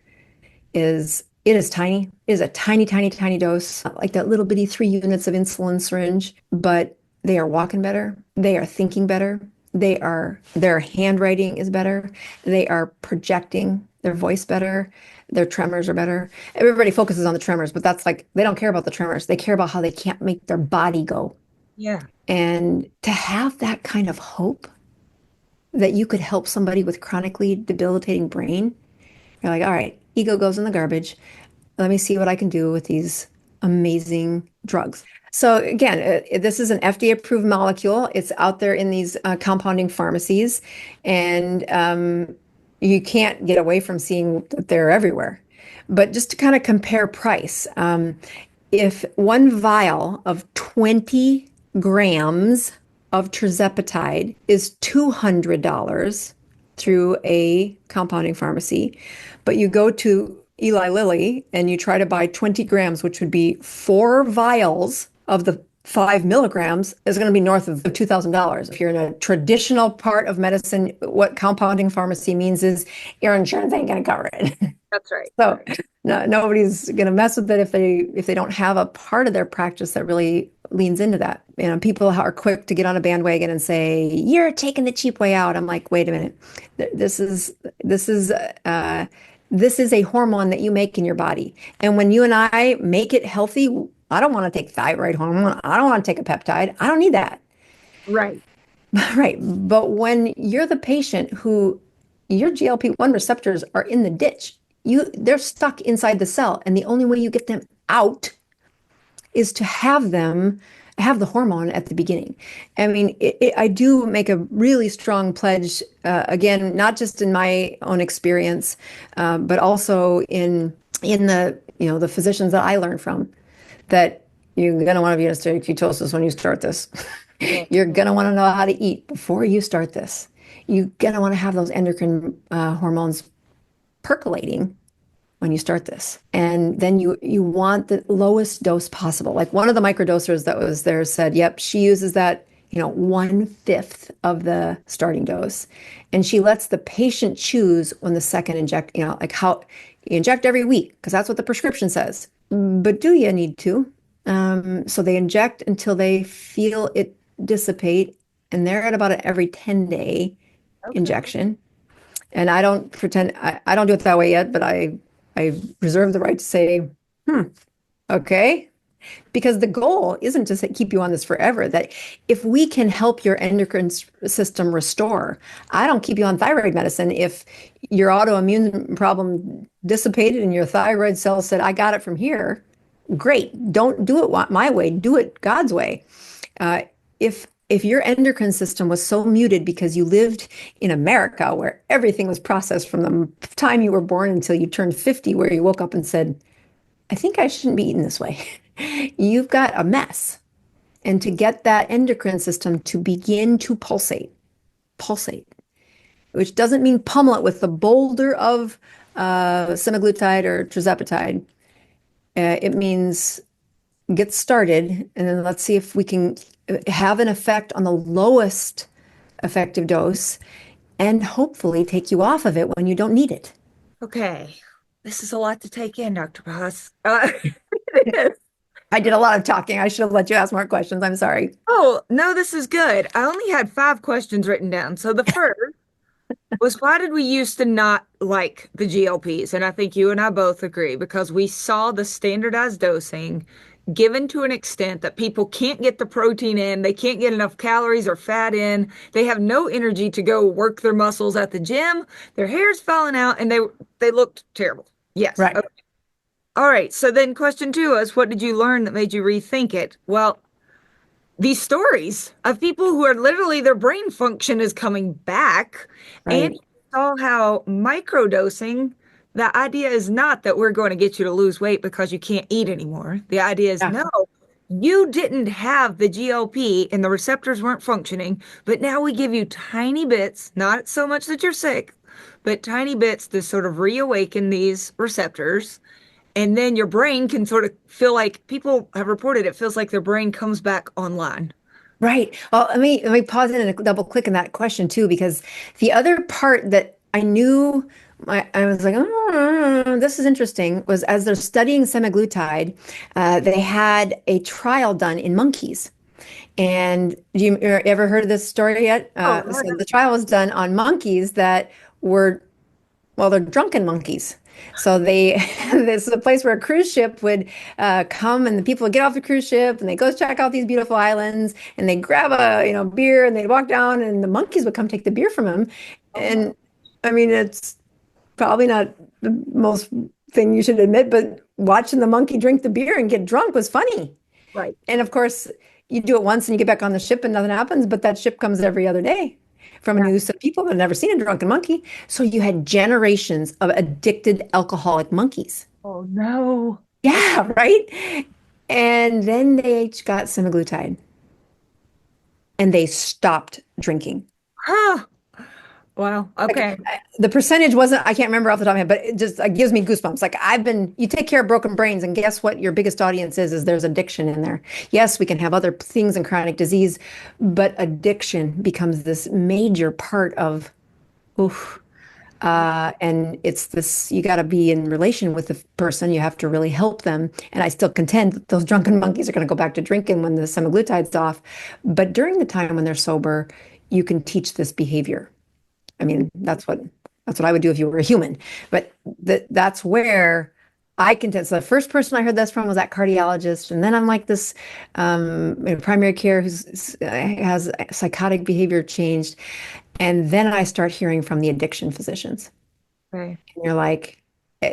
is tiny. It is a tiny, tiny, tiny dose, like that little bitty 3 units of insulin syringe, but they are walking better. They are thinking better. Their handwriting is better. They are projecting their voice better. Their tremors are better. Everybody focuses on the tremors, but that's like, they don't care about the tremors. They care about how they can't make their body go. Yeah. And to have that kind of hope that you could help somebody with chronically debilitating brain, you're like, all right, ego goes in the garbage. Let me see what I can do with these amazing drugs. So again, this is an FDA-approved molecule. It's out there in these compounding pharmacies, and you can't get away from seeing that they're everywhere. But just to kind of compare price, if one vial of 20 grams of tirzepatide is $200 through a compounding pharmacy, but you go to Eli Lilly and you try to buy 20 grams, which would be 4 vials of the 5 milligrams, is going to be north of $2,000. If you're in a traditional part of medicine, what compounding pharmacy means is your insurance ain't going to cover it. That's right. So nobody's going to mess with it if they don't have a part of their practice that really leans into that. People are quick to get on a bandwagon and say, "You're taking the cheap way out." I'm like, wait a minute. This is a hormone that you make in your body, and when you and I make it healthy, I don't want to take thyroid hormone. I don't want to take a peptide. I don't need that. Right. Right. But when you're the patient who your GLP-1 receptors are in the ditch, they're stuck inside the cell, and the only way you get them out is to have the hormone at the beginning. I mean, I do make a really strong pledge, again, not just in my own experience, but also in the physicians that I learned from, that you're going to want to be in a state of ketosis when you start this. You're going to want to know how to eat before you start this. You're going to want to have those endocrine hormones percolating when you start this. And then you want the lowest dose possible. Like one of the microdosers that was there said, yep, she uses that 1/5 of the starting dose. And she lets the patient choose when the second inject, like how you inject every week, because that's what the prescription says. But do you need to? So they inject until they feel it dissipate, and they're at about an every 10-day Okay. injection. And I don't pretend I don't do it that way yet, but I reserve the right to say, okay. Because the goal isn't to keep you on this forever. That if we can help your endocrine system restore, I don't keep you on thyroid medicine if your autoimmune problem dissipated and your thyroid cells said, I got it from here. Great. Don't do it my way. Do it God's way. Uh, if your endocrine system was so muted because you lived in America where everything was processed from the time you were born until you turned 50, where you woke up and said, I think I shouldn't be eating this way. You've got a mess. And to get that endocrine system to begin to pulsate, which doesn't mean pummel it with the boulder of semaglutide or tirzepatide. It means get started, and then let's see if we can have an effect on the lowest effective dose and hopefully take you off of it when you don't need it. Okay. This is a lot to take in, Dr. Boss. I did a lot of talking. I should have let you ask more questions. I'm sorry. Oh, no, this is good. I only had 5 questions written down. So the first was, why did we used to not like the GLPs? And I think you and I both agree, because we saw the standardized dosing given to an extent that people can't get the protein in, they can't get enough calories or fat in, they have no energy to go work their muscles at the gym, their hair's falling out, and they looked terrible. Yes. Right. Okay. All right. So then question two is, what did you learn that made you rethink it? Well, these stories of people who are literally their brain function is coming back. And Right. you saw how microdosing, the idea is not that we're going to get you to lose weight because you can't eat anymore. The idea is Yeah. no, you didn't have the GLP and the receptors weren't functioning, but now we give you tiny bits, not so much that you're sick, but tiny bits to sort of reawaken these receptors. And then your brain can sort of feel like, people have reported it feels like their brain comes back online. Right. Well, let me pause in and double click in that question too, because the other part that I knew I was like, oh, this is interesting, was as they're studying semaglutide, they had a trial done in monkeys. And you ever heard of this story yet? Oh, So the trial was done on monkeys that were, well, they're drunken monkeys. So they, this is a place where a cruise ship would come, and the people would get off the cruise ship and they go check out these beautiful islands, and they grab a, beer, and they'd walk down, and the monkeys would come take the beer from them. oh my, And I mean, it's probably not the most thing you should admit, but watching the monkey drink the beer and get drunk was funny. right. And of course, you do it once and you get back on the ship and nothing happens, but that ship comes every other day from a Yeah. new set of people that have never seen a drunken monkey. So you had generations of addicted alcoholic monkeys. Oh no. Yeah, right. And then they each got semaglutide and they stopped drinking. Huh. Wow. Okay. The percentage wasn't, I can't remember off the top of my head, but it just gives me goosebumps. Like you take care of broken brains, and guess what your biggest audience is there's addiction in there. Yes, we can have other things in chronic disease, but addiction becomes this major part of, oof. And it's this, you got to be in relation with the person. You have to really help them. And I still contend that those drunken monkeys are going to go back to drinking when the semaglutide's off. But during the time when they're sober, you can teach this behavior. I mean, that's what I would do if you were a human. But that's where I contend. So the first person I heard this from was that cardiologist, and then I'm like this in primary care who's has psychotic behavior changed, and then I start hearing from the addiction physicians. Okay. And you're like,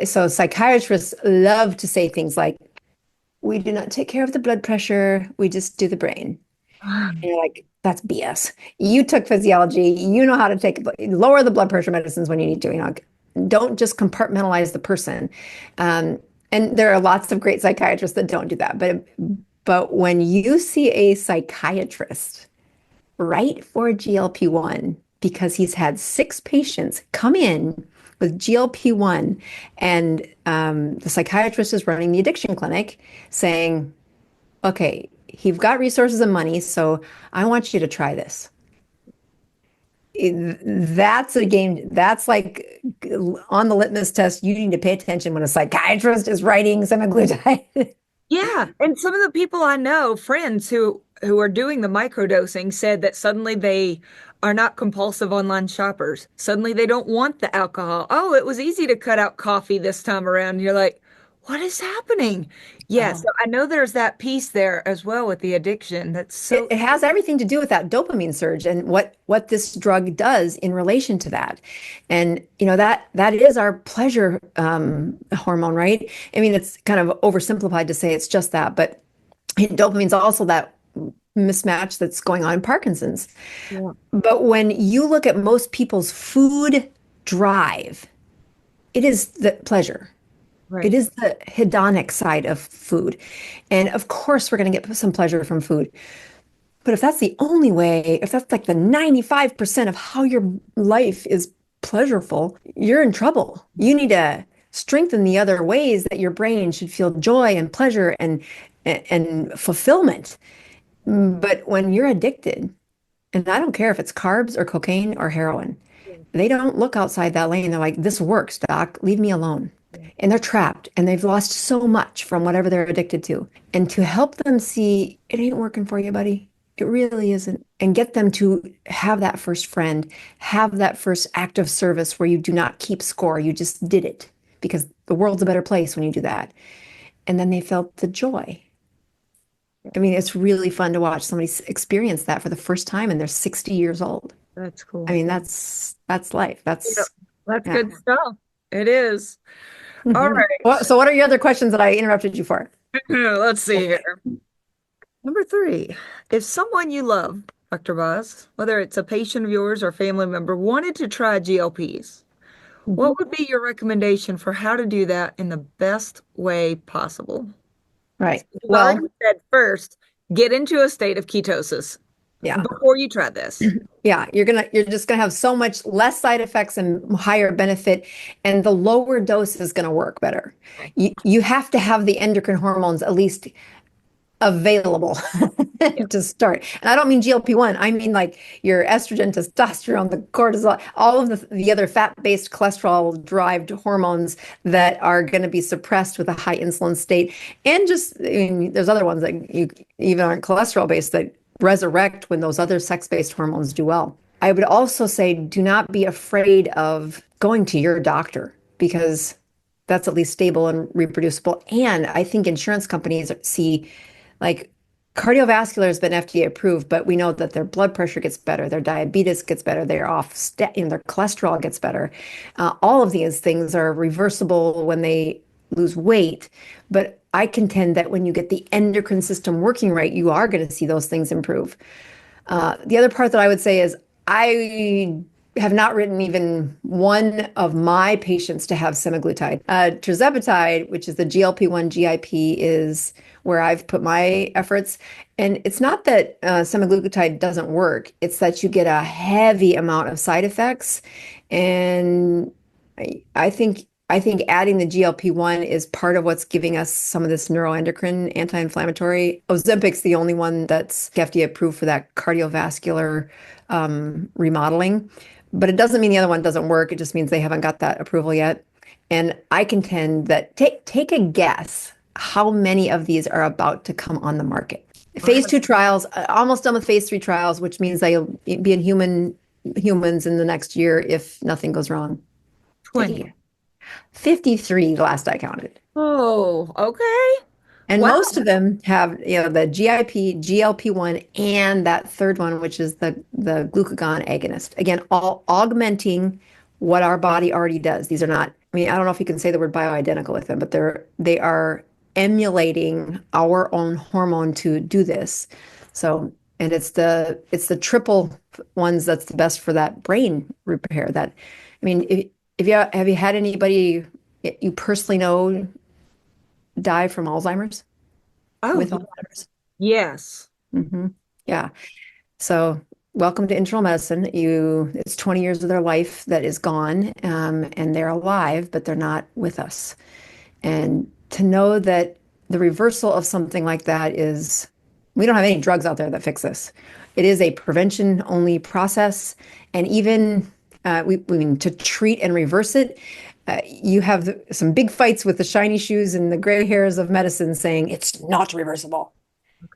so psychiatrists love to say things like, "We do not take care of the blood pressure; we just do the brain." And you're like, that's BS. You took physiology. You know how to lower the blood pressure medicines when you need to. Don't just compartmentalize the person. And there are lots of great psychiatrists that don't do that. But when you see a psychiatrist write for a GLP-1 because he's had 6 patients come in with GLP-1, and the psychiatrist is running the addiction clinic saying, okay, He've got resources and money, so I want you to try this. That's a game. That's like on the litmus test. You need to pay attention when a psychiatrist is writing semaglutide. Yeah, and some of the people I know, friends who are doing the microdosing, said that suddenly they are not compulsive online shoppers. Suddenly they don't want the alcohol. Oh, it was easy to cut out coffee this time around. You're like, what is happening? Yeah, so Oh. I know there's that piece there as well with the addiction. That's It, so it has everything to do with that dopamine surge and what this drug does in relation to that. And that is our pleasure hormone, right? I mean, it's kind of oversimplified to say it's just that, but dopamine's also that mismatch that's going on in Parkinson's. yeah, But when you look at most people's food drive, it is the pleasure. It right. is the hedonic side of food. And of course, we're going to get some pleasure from food. But if that's the only way, if that's like the 95% of how your life is pleasurable, you're in trouble. You need to strengthen the other ways that your brain should feel joy and pleasure and fulfillment. But when you're addicted, and I don't care if it's carbs or cocaine or heroin, they don't look outside that lane. They're like, this works, doc, leave me alone. And they're trapped and they've lost so much from whatever they're addicted to. And to help them see it ain't working for you, buddy. It really isn't. And get them to have that first friend, have that first act of service where you do not keep score. You just did it because the world's a better place when you do that. And then they felt the joy. I mean, it's really fun to watch somebody experience that for the first time and they're 60 years old. That's I cool. mean, that's life. Yeah, that's Yeah. good stuff. It is. All Mhm. right. So what are your other questions that I interrupted you for? Let's see here. Number three, if someone you love, Dr. Boz, whether it's a patient of yours or family member, wanted to try GLPs, Mhm. what would be your recommendation for how to do that in the best way possible? Right. You've already Well, said first, get into a state of ketosis yeah. before you try this. Yeah, you're just gonna have so much less side effects and higher benefit, and the lower dose is gonna work better. You have to have the endocrine hormones at least available Yeah. to start. And I don't mean GLP-1. I mean like your estrogen, testosterone, the cortisol, all of the other fat-based cholesterol-derived hormones that are going to be suppressed with a high insulin state. And just, I mean, there's other ones that you even aren't cholesterol-based that resurrect when those other sex-based hormones do well. I would also say do not be afraid of going to your doctor because that's at least stable and reproducible. And I think insurance companies see like cardiovascular has been FDA approved, but we know that their blood pressure gets better, their diabetes gets better, they're off statin, their cholesterol gets better. All of these things are reversible when they lose weight. But I contend that when you get the endocrine system working right, you are going to see those things improve. The other part that I would say is I have not written even one of my patients to have semaglutide. Tirzepatide, which is the GLP-1 GIP, is where I've put my efforts. And it's not that semaglutide doesn't work, it's that you get a heavy amount of side effects. And I think adding the GLP-1 is part of what's giving us some of this neuroendocrine anti-inflammatory. Ozempic's the only one that's FDA approved for that cardiovascular remodeling, but it doesn't mean the other one doesn't work. It just means they haven't got that approval yet. And I contend that take a guess how many of these are about to come on the market. Phase 2 trials, almost done with phase 3 trials, which means they'll be in humans in the next year if nothing goes wrong. Take a 20. guess. 53 the last I counted. Oh, okay. And Wow. most of them have, the GIP, GLP-1, and that third one, which is the glucagon agonist. Again, all augmenting what our body already does. These are not, I mean, I don't know if you can say the word bioidentical with them, but they are emulating our own hormone to do this. So, and it's the triple ones that's the best for that brain repair. That, I mean, if you have you had anybody you personally know die from Alzheimer's Oh, with Alzheimer's? yes. Hmm. Yeah. So welcome to internal medicine. It's 20 years of their life that is gone, and they're alive, but they're not with us. And to know that the reversal of something like that is We don't have any drugs out there that fix this. It is a prevention only process. And even we mean to treat and reverse it, you have some big fights with the shiny shoes and the gray hairs of medicine saying it's not reversible.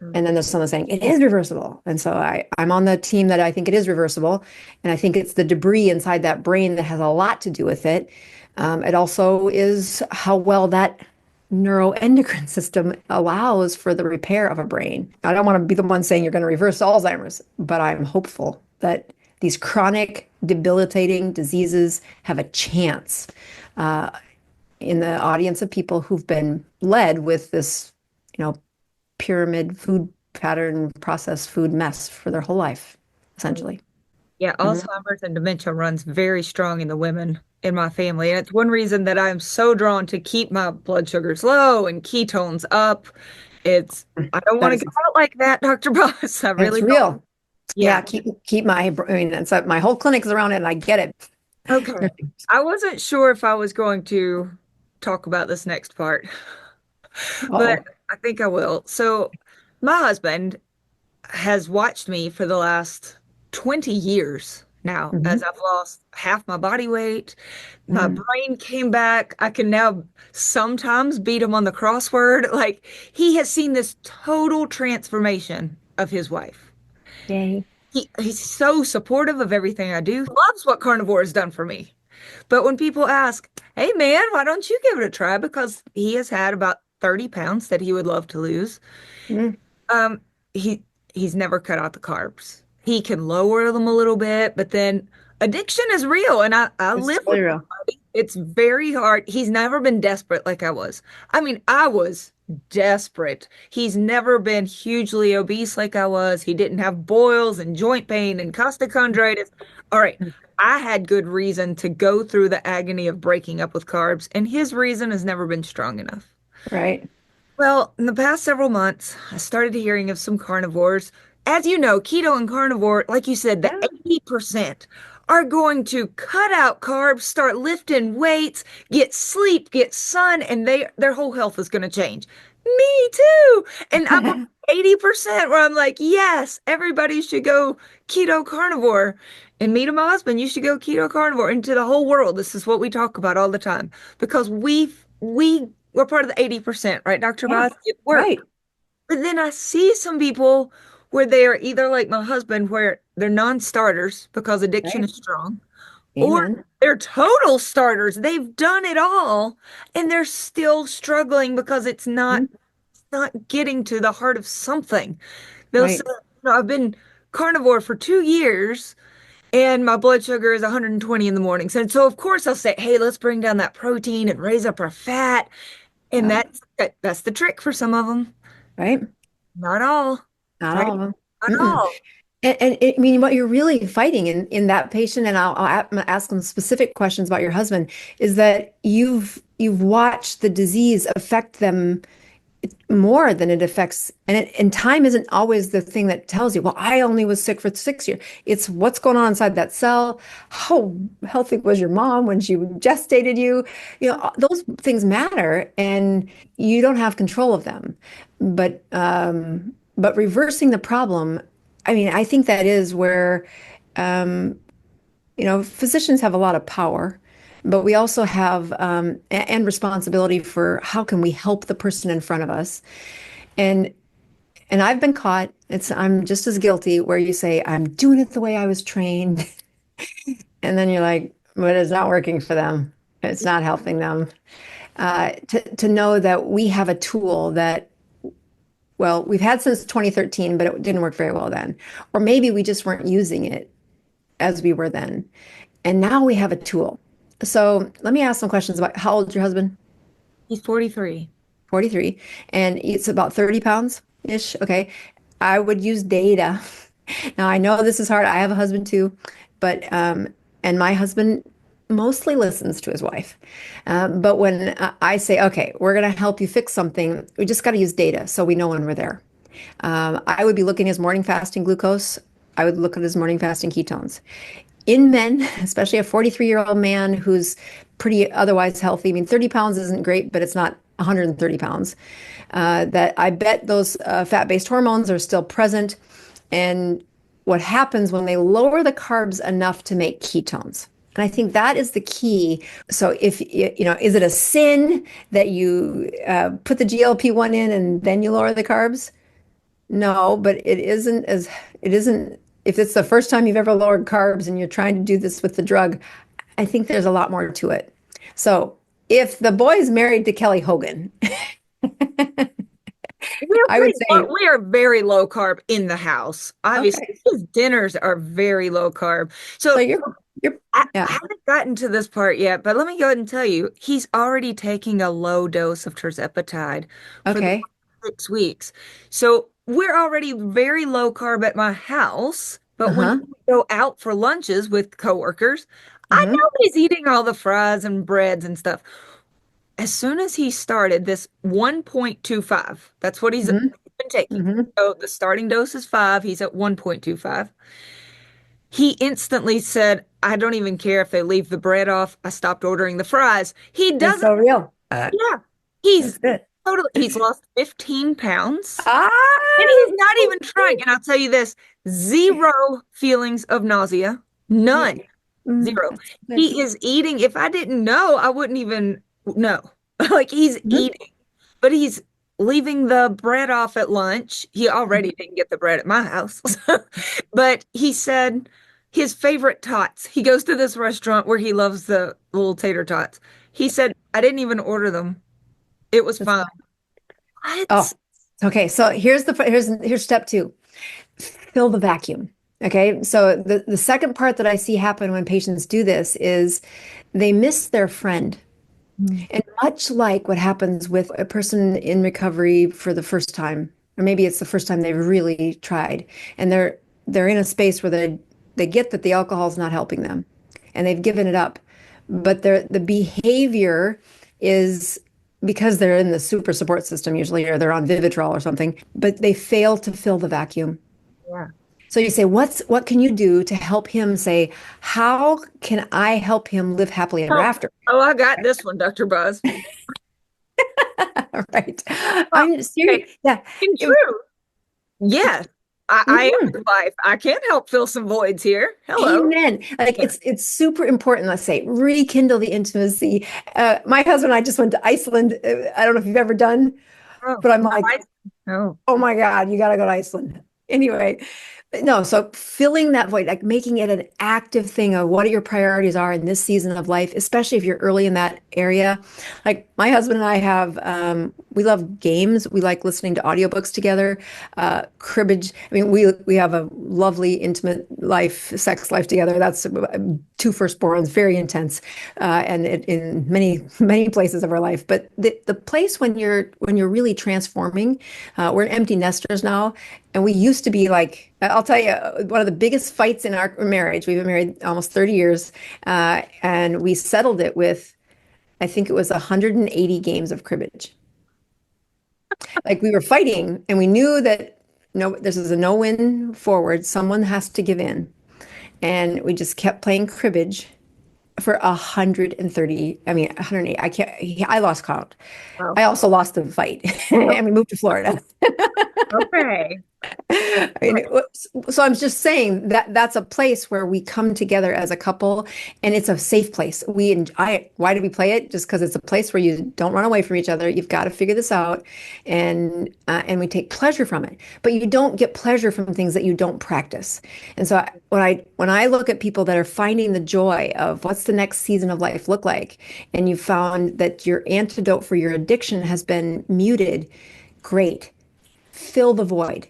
Okay. And then there's someone saying it is reversible. And so I'm on the team that I think it is reversible. And I think it's the debris inside that brain that has a lot to do with it. It also is how well that neuroendocrine system allows for the repair of a brain. I don't want to be the one saying you're going to reverse Alzheimer's, but I'm hopeful that these chronic, debilitating diseases have a chance in the audience of people who've been led with this, pyramid food pattern, processed food mess for their whole life, essentially. Yeah, Mhm. Alzheimer's and dementia runs very strong in the women in my family. And it's one reason that I'm so drawn to keep my blood sugars low and ketones up. It's, I don't want That to is, get out like that, Dr. Boss. I it's really don't. real. Yeah, Yeah. keep I mean, it's my whole clinic is around it, and I get it. Okay. I wasn't sure if I was going to talk about this next part, but Oh. I think I will. So, my husband has watched me for the last 20 years now as Hmm. I've lost half my body weight. My Mm. brain came back. I can now sometimes beat him on the crossword. Like he has seen this total transformation of his wife. Yay. He's so supportive of everything I do. Loves what carnivore has done for me. But when people ask, "Hey man, why don't you give it a try?" Because he has had about 30 pounds that he would love to lose. Mm. Um, he he's never cut out the carbs. He can lower them a little bit, but then addiction is real, and I It's live with totally real. somebody. It's very hard. He's never been desperate like I was. I mean, I was desperate. He's never been hugely obese like I was. He didn't have boils and joint pain and costochondritis. All right. I had good reason to go through the agony of breaking up with carbs, and his reason has never been strong enough. Right. Well, in the past several months, I started hearing of some carnivores. As you know, keto and carnivore, like you said, the Yeah. 80% are going to cut out carbs, start lifting weights, get sleep, get sun, and their whole health is going to change. Me too. And I'm on 80% where I'm like, yes, everybody should go keto carnivore. And me to my husband, you should go keto carnivore into the whole world. This is what we talk about all the time because we're part of the 80%, right, Dr. Yeah. Boz? It Right. worked. But then I see some people where they are either like my husband, where they're non-starters because addiction Right. is strong, or Amen. they're total starters. They've done it all and they're still struggling because Mhm. it's not getting to the heart of something. They'll say, Right. I've been carnivore for 2 years and my blood sugar is 120 in the mornings. And so of course I'll say, hey, let's bring down that protein and raise up our fat. And Yeah. that's the trick for some of them. Right. Not all, Not right? all of them. Not Mm-mm. all. I mean, what you're really fighting in that patient, and I'm gonna ask them specific questions about your husband, is that you've watched the disease affect them more than it affects, and time isn't always the thing that tells you, well, I only was sick for 6 years. It's what's going on inside that cell. How healthy was your mom when she gestated you? Those things matter, and you don't have control of them. But reversing the problem, I mean, I think that is where physicians have a lot of power, but we also have and responsibility for how can we help the person in front of us. And and I've been caught. I'm just as guilty where you say, I'm doing it the way I was trained. And then you're like, but it's not working for them. It's not helping them. To know that we have a tool that, well, we've had since 2013, but it didn't work very well then. Or maybe we just weren't using it as we were then. And now we have a tool. So let me ask some questions about how old is your husband? He's 43. 43. And it's about 30 pounds ish. Okay. I would use data. Now I know this is hard. I have a husband too, but and my husband mostly listens to his wife. But when I say, okay, we're going to help you fix something, we just got to use data so we know when we're there. I would be looking at his morning fasting glucose. I would look at his morning fasting ketones. In men, especially a 43-year-old man who's pretty otherwise healthy. I mean, 30 pounds isn't great, but it's not 130 pounds. That I bet those fat-based hormones are still present. And what happens when they lower the carbs enough to make ketones? And I think that is the key. So if, is it a sin that you put the GLP-1 in and then you lower the carbs? No, but it isn't, if it's the first time you've ever lowered carbs and you're trying to do this with the drug, I think there's a lot more to it. So if the boy's married to Kelly Hogan, I would say, We are very low carb in the house. Obviously, okay, his dinners are very low carb. so So you're, I yeah, haven't gotten to this part yet, but let me go ahead and tell you, he's already taking a low dose of tirzepatide for the okay, 6 weeks. So we're already very low carb at my house, but when uh-huh, we go out for lunches with coworkers, I mm-hmm, know he's eating all the fries and breads and stuff. As soon as he started this 1.25, that's what he's mm-hmm, been taking. mm-hmm. So the starting dose is 5, he's at 1.25. He instantly said, I don't even care if they leave the bread off. I stopped ordering the fries. He That's doesn't, so real. yeah. He's That's good. he's lost 15 pounds and Ah, he's not even trying. And I'll tell you this, zero feelings of nausea, yeah. none, Mm, zero. that's good. He is eating. If I didn't know, I wouldn't even know. Like he's Mhm. eating, but he's leaving the bread off at lunch. He already didn't get the bread at my house. But he said his favorite tots. He goes to this restaurant where he loves the little tater tots. He said, I didn't even order them. It was That's fine. good. Oh, What? okay. So here's step two. Fill the vacuum. Okay. So the second part that I see happen when patients do this is they miss their friend. Mm. And much like what happens with a person in recovery for the first time, or maybe it's the first time they've really tried, and they're in a space where they get that the alcohol is not helping them, and they've given it up, but the behavior is because they're in the super support system usually, or they're on Vivitrol or something, but they fail to fill the vacuum. Yeah. So you say, what can you do to help him say, how can I help him live happily ever Oh, after? oh, I got this one, Dr. Buzz. Right. Oh, I'm okay. serious. Yeah. In truth, yes, I am Mhm. his wife. I can't help fill some voids here. Hello. Amen. Like Yeah. it's super important, let's say, rekindle the intimacy. My husband and I just went to Iceland. I don't know if you've ever done, Oh, but I'm no, like, no. oh my God, you got to go to Iceland. Anyway, no, so filling that void, like making it an active thing of what your priorities are in this season of life, especially if you're early in that area. Like my husband and I have, we love games. We like listening to audiobooks together, cribbage. I mean, we have a lovely, intimate life, sex life together. That's two firstborns, very intense, and in many places of our life. But the place when you're really transforming, we're empty nesters now, and we used to be like, I'll tell you, one of the biggest fights in our marriage. We've been married almost 30 years, and we settled it with, I think it was 180 games of cribbage. Like we were fighting, and we knew that no, this is a no-win forward. Someone has to give in, and we just kept playing cribbage for 130. I mean, 108. I can't. I lost count. Well, I also lost the fight, and we moved to Florida. okay. I mean, so I'm just saying that that's a place where we come together as a couple, and it's a safe place. Why do we play it? Just because it's a place where you don't run away from each other. You've got to figure this out, and we take pleasure from it. But you don't get pleasure from things that you don't practice. And so when I look at people that are finding the joy of what's the next season of life look like, and you found that your antidote for your addiction has been muted, great. Fill the void.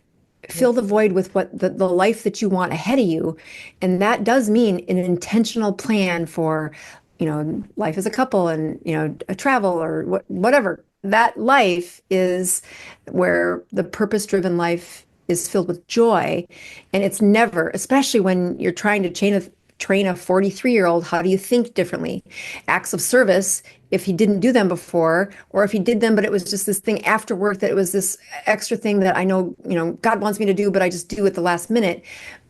Yeah. Fill the void with what the life that you want ahead of you. And that does mean an intentional plan for, life as a couple and, a travel or whatever. That life is where the purpose-driven life is filled with joy. And it's never, especially when you're trying to train a 43-year-old, how do you think differently? Acts of service, if he didn't do them before, or if he did them, but it was just this thing after work that it was this extra thing that I know, God wants me to do, but I just do at the last minute.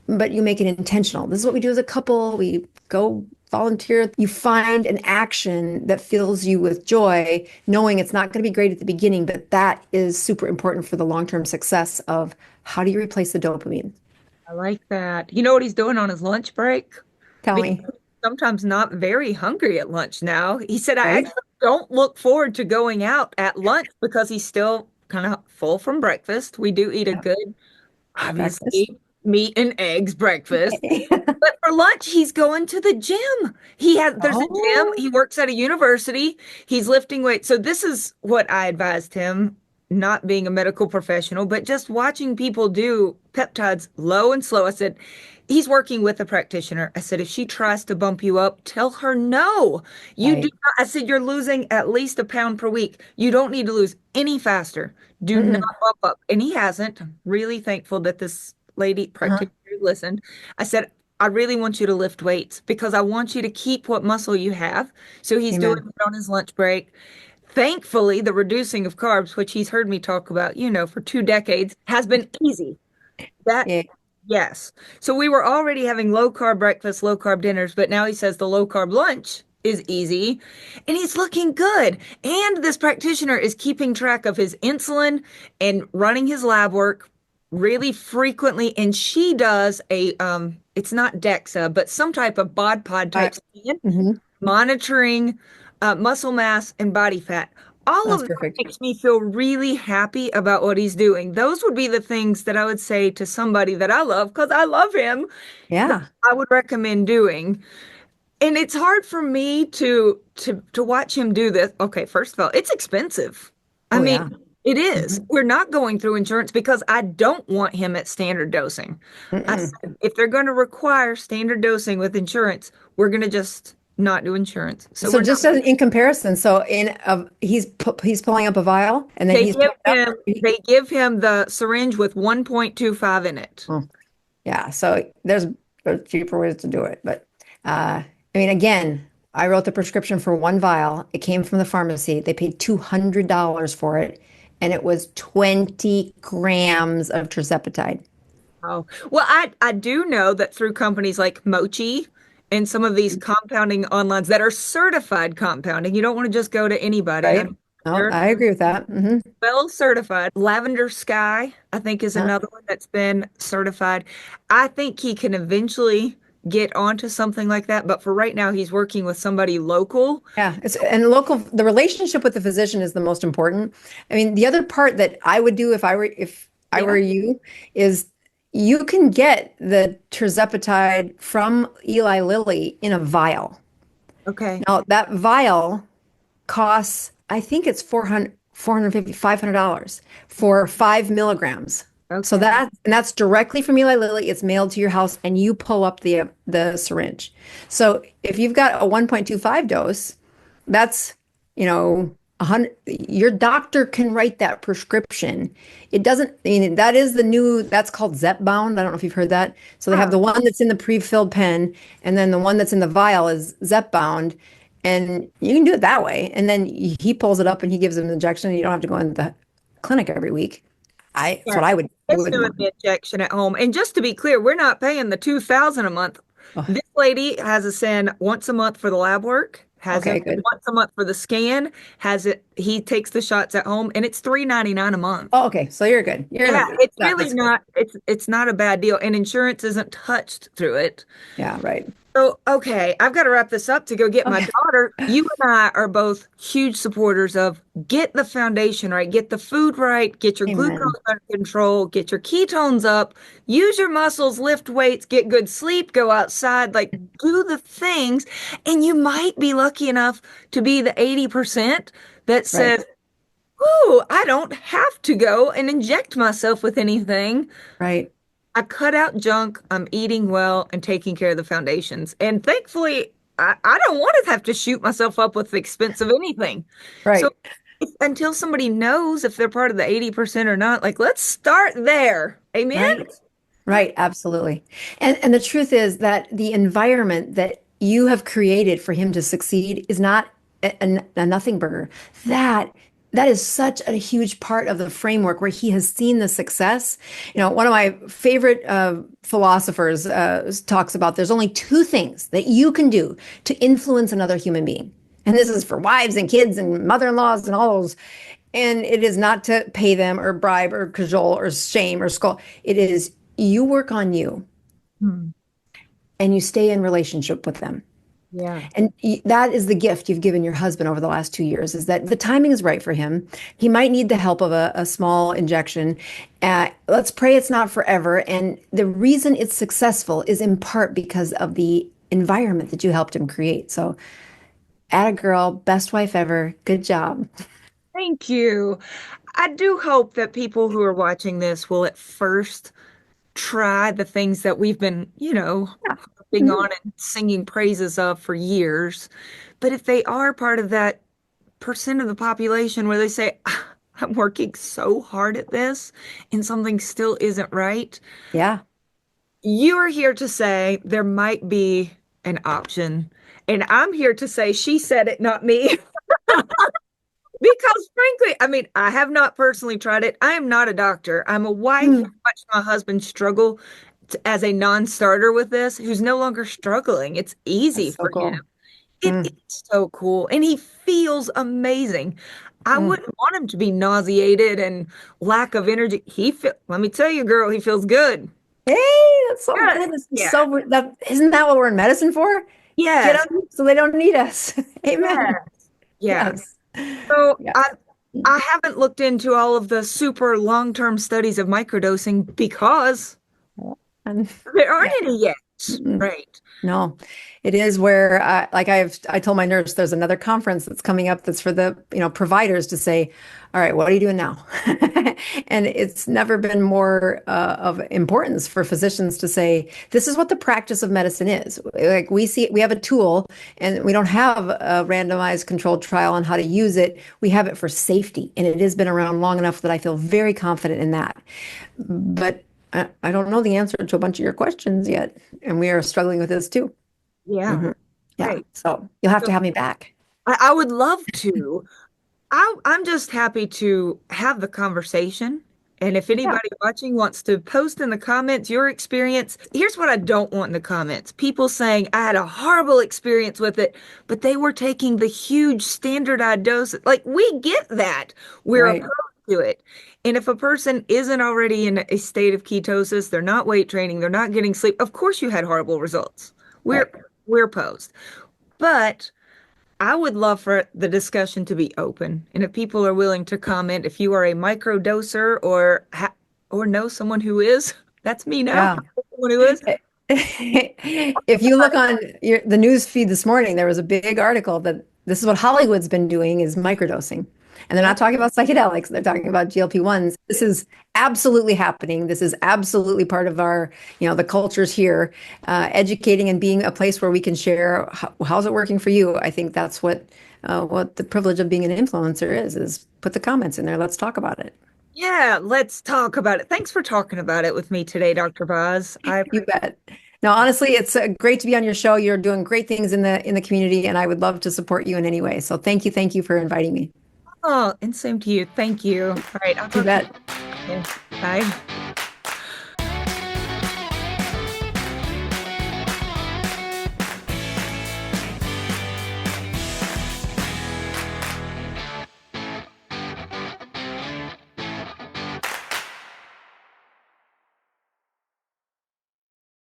But you make it intentional. This is what we do as a couple. We go volunteer. You find an action that fills you with joy, knowing it's not going to be great at the beginning, but that is super important for the long-term success of how do you replace the dopamine? I like that. You know what he's doing on his lunch break? Tell Because me, he's sometimes not very hungry at lunch now. He said, I right? actually don't look forward to going out at lunch because he's still kind of full from breakfast. We do eat a Yeah. good, Breakfast. obviously, meat and eggs breakfast. Okay. But for lunch, he's going to the gym. There's a gym. Oh, He works at a university. He's lifting weights. So this is what I advised him, not being a medical professional, but just watching people do peptides low and slow. I said, he's working with a practitioner. I said, if she tries to bump you up, tell her no. You do right. not. I said, you're losing at least a pound per week. You don't need to lose any faster. Do not Mm-mm. bump up. And he hasn't. I'm really thankful that this lady Uh-huh. practitioner listened. I said, I really want you to lift weights because I want you to keep what muscle you have. So he's doing Amen. it on his lunch break. Thankfully, the reducing of carbs, which he's heard me talk about, for 2 decades, has been easy. That, Yeah. yes. So we were already having low carb breakfast, low carb dinners, but now he says the low carb lunch is easy and he's looking good. And this practitioner is keeping track of his insulin and running his lab work really frequently. And she does it's not DEXA, but some type of bod pod I, type scan mhm. monitoring muscle mass and body fat. All of That's that perfect. makes me feel really happy about what he's doing. Those would be the things that I would say to somebody that I love because I love him that Yeah. I would recommend doing. And it's hard for me to watch him do this. Okay, first of all, it's expensive. I Oh, mean, yeah. it is. Mhm. We're not going through insurance because I don't want him at standard dosing. I Mm-mm. said, if they're going to require standard dosing with insurance, we're going to just not do insurance. So So we're not. just as in comparison, so he's pulling up a vial and then They he's give putting it up. him they give him the syringe with 1.25 in it. Oh, yeah. So there's cheaper ways to do it, but I mean, again, I wrote the prescription for one vial. It came from the pharmacy. They paid $200 for it, and it was 20 grams of tirzepatide. Oh, well, I do know that through companies like Mochi and some of these compounding onlines that are certified compounding, you don't want to just go to anybody. Right? I'm Oh, sure I agree with that. well certified. Lavender Sky, I think, is Huh? another one that's been certified. I think he can eventually get onto something like that, but for right now, he's working with somebody local. Yeah, and local, the relationship with the physician is the most important. I mean, the other part that I would do if I were Yeah. you is you can get the tirzepatide from Eli Lilly in a vial. Okay. Now, that vial costs, I think it's 450, $500 for 5 milligrams. So Okay. that's directly from Eli Lilly. It's mailed to your house and you pull up the syringe. So if you've got a 1.25 dose, that's, 100, your doctor can write that prescription. It doesn't, I mean, that's called Zepbound. I don't know if you've heard that. So they have Huh. the one that's in the pre-filled pen, and then the one that's in the vial is Zepbound. And you can do it that way. And then he pulls it up and he gives them an injection. And you don't have to go into the clinic every week. That's Yeah. what I would do It's with doing the mine. injection at home. And just to be clear, we're not paying the 2000 a month. Oh, This lady has us in once a month for the lab work, has him okay, good. once a month for the scan, he takes the shots at home, and it's 3.99 a month. Oh, okay. So you're good. Yeah, it's really That's good. it's not a bad deal. And insurance isn't touched through it. Yeah, right. So, okay, I've got to wrap this up to go get my Okay. daughter. You and I are both huge supporters of get the foundation right, get the food right, get your glucose Amen. under control, get your ketones up, use your muscles, lift weights, get good sleep, go outside, like do the things. And you might be lucky enough to be the 80% that Right. says, "Ooh, I don't have to go and inject myself with anything. Right. I cut out junk. I'm eating well and taking care of the foundations. And thankfully, I don't want to have to shoot myself up with the expense of anything. So Right. until somebody knows if they're part of the 80% or not, like let's start there. Amen? Right. Right. Absolutely. And the truth is that the environment that you have created for him to succeed is not a nothing burger. That that is such a huge part of the framework where he has seen the success. One of my favorite philosophers talks about there's only two things that you can do to influence another human being. And this is for wives and kids and mother-in-laws and all those. And it is not to pay them or bribe or cajole or shame or scold. It is you work on you Hmm. and you stay in relationship with them. Yeah. And that is the gift you've given your husband over the last 2 years, is that the timing is right for him. He might need the help of a small injection. Let's pray it's not forever. And the reason it's successful is in part because of the environment that you helped him create. So, atta girl, best wife ever. Good job. Thank you. I do hope that people who are watching this will at first try the things that we've been, Yeah. harping Mhm. on and singing praises of for years. But if they are part of that percent of the population where they say, "Ah, I'm working so hard at this and something still isn't right," Yeah. you are here to say there might be an option. And I'm here to say she said it, not me. Because frankly, I mean, I have not personally tried it. I am not a doctor. I'm a wife who Mm. watched my husband struggle as a non-starter with this, who's no longer struggling. It's easy That's so for him. cool. It Mm. is so cool. And he feels amazing. I Mm. wouldn't want him to be nauseated and lack of energy. Let me tell you, girl, he feels good. Hey, that's so Good. good. This is Yeah. so that isn't that what we're in medicine for? Get Yes. them so they don't need us. Amen. Yes. Yes. Yes. So Yeah. I haven't looked into all of the super long-term studies of microdosing because And there aren't yeah. any yet. Mm-mm. Right. No, it is where, like I told my nurse, there's another conference that's coming up that's for the, providers to say, all right, what are you doing now? And it's never been more of importance for physicians to say, this is what the practice of medicine is. Like we have a tool and we don't have a randomized controlled trial on how to use it. We have it for safety. And it has been around long enough that I feel very confident in that. But I don't know the answer to a bunch of your questions yet, and we are struggling with this too. Yeah. Hmm. Yeah, Right. so you'll have So to have me back. I would love to. I'm just happy to have the conversation. And if Yeah, anybody watching wants to post in the comments your experience, here's what I don't want in the comments. People saying, I had a horrible experience with it, but they were taking the huge standardized dose. Like, we get that. We're right, opposed to it. And if a person isn't already in a state of ketosis, they're not weight training, they're not getting sleep, of course you had horrible results. right. We're opposed. But I would love for the discussion to be open. And if people are willing to comment, if you are a microdoser or know someone who is, that's me now. Yeah. Someone who is. If you look on the news feed this morning, there was a big article that this is what Hollywood's been doing is microdosing. And they're Yeah. not talking about psychedelics, they're talking about GLP-1s. This is absolutely happening. This is absolutely part of our, the cultures here, educating and being a place where we can share how's it working for you. I think that's what the privilege of being an influencer is put the comments in there. Let's talk about it. Yeah, let's talk about it. Thanks for talking about it with me today, Dr. Boz. I You bet. No, honestly, it's great to be on your show. You're doing great things in the community, and I would love to support you in any way. So thank you for inviting me. Oh, and same to you. Thank you. All right, I'll You talk to bet. you. Bye.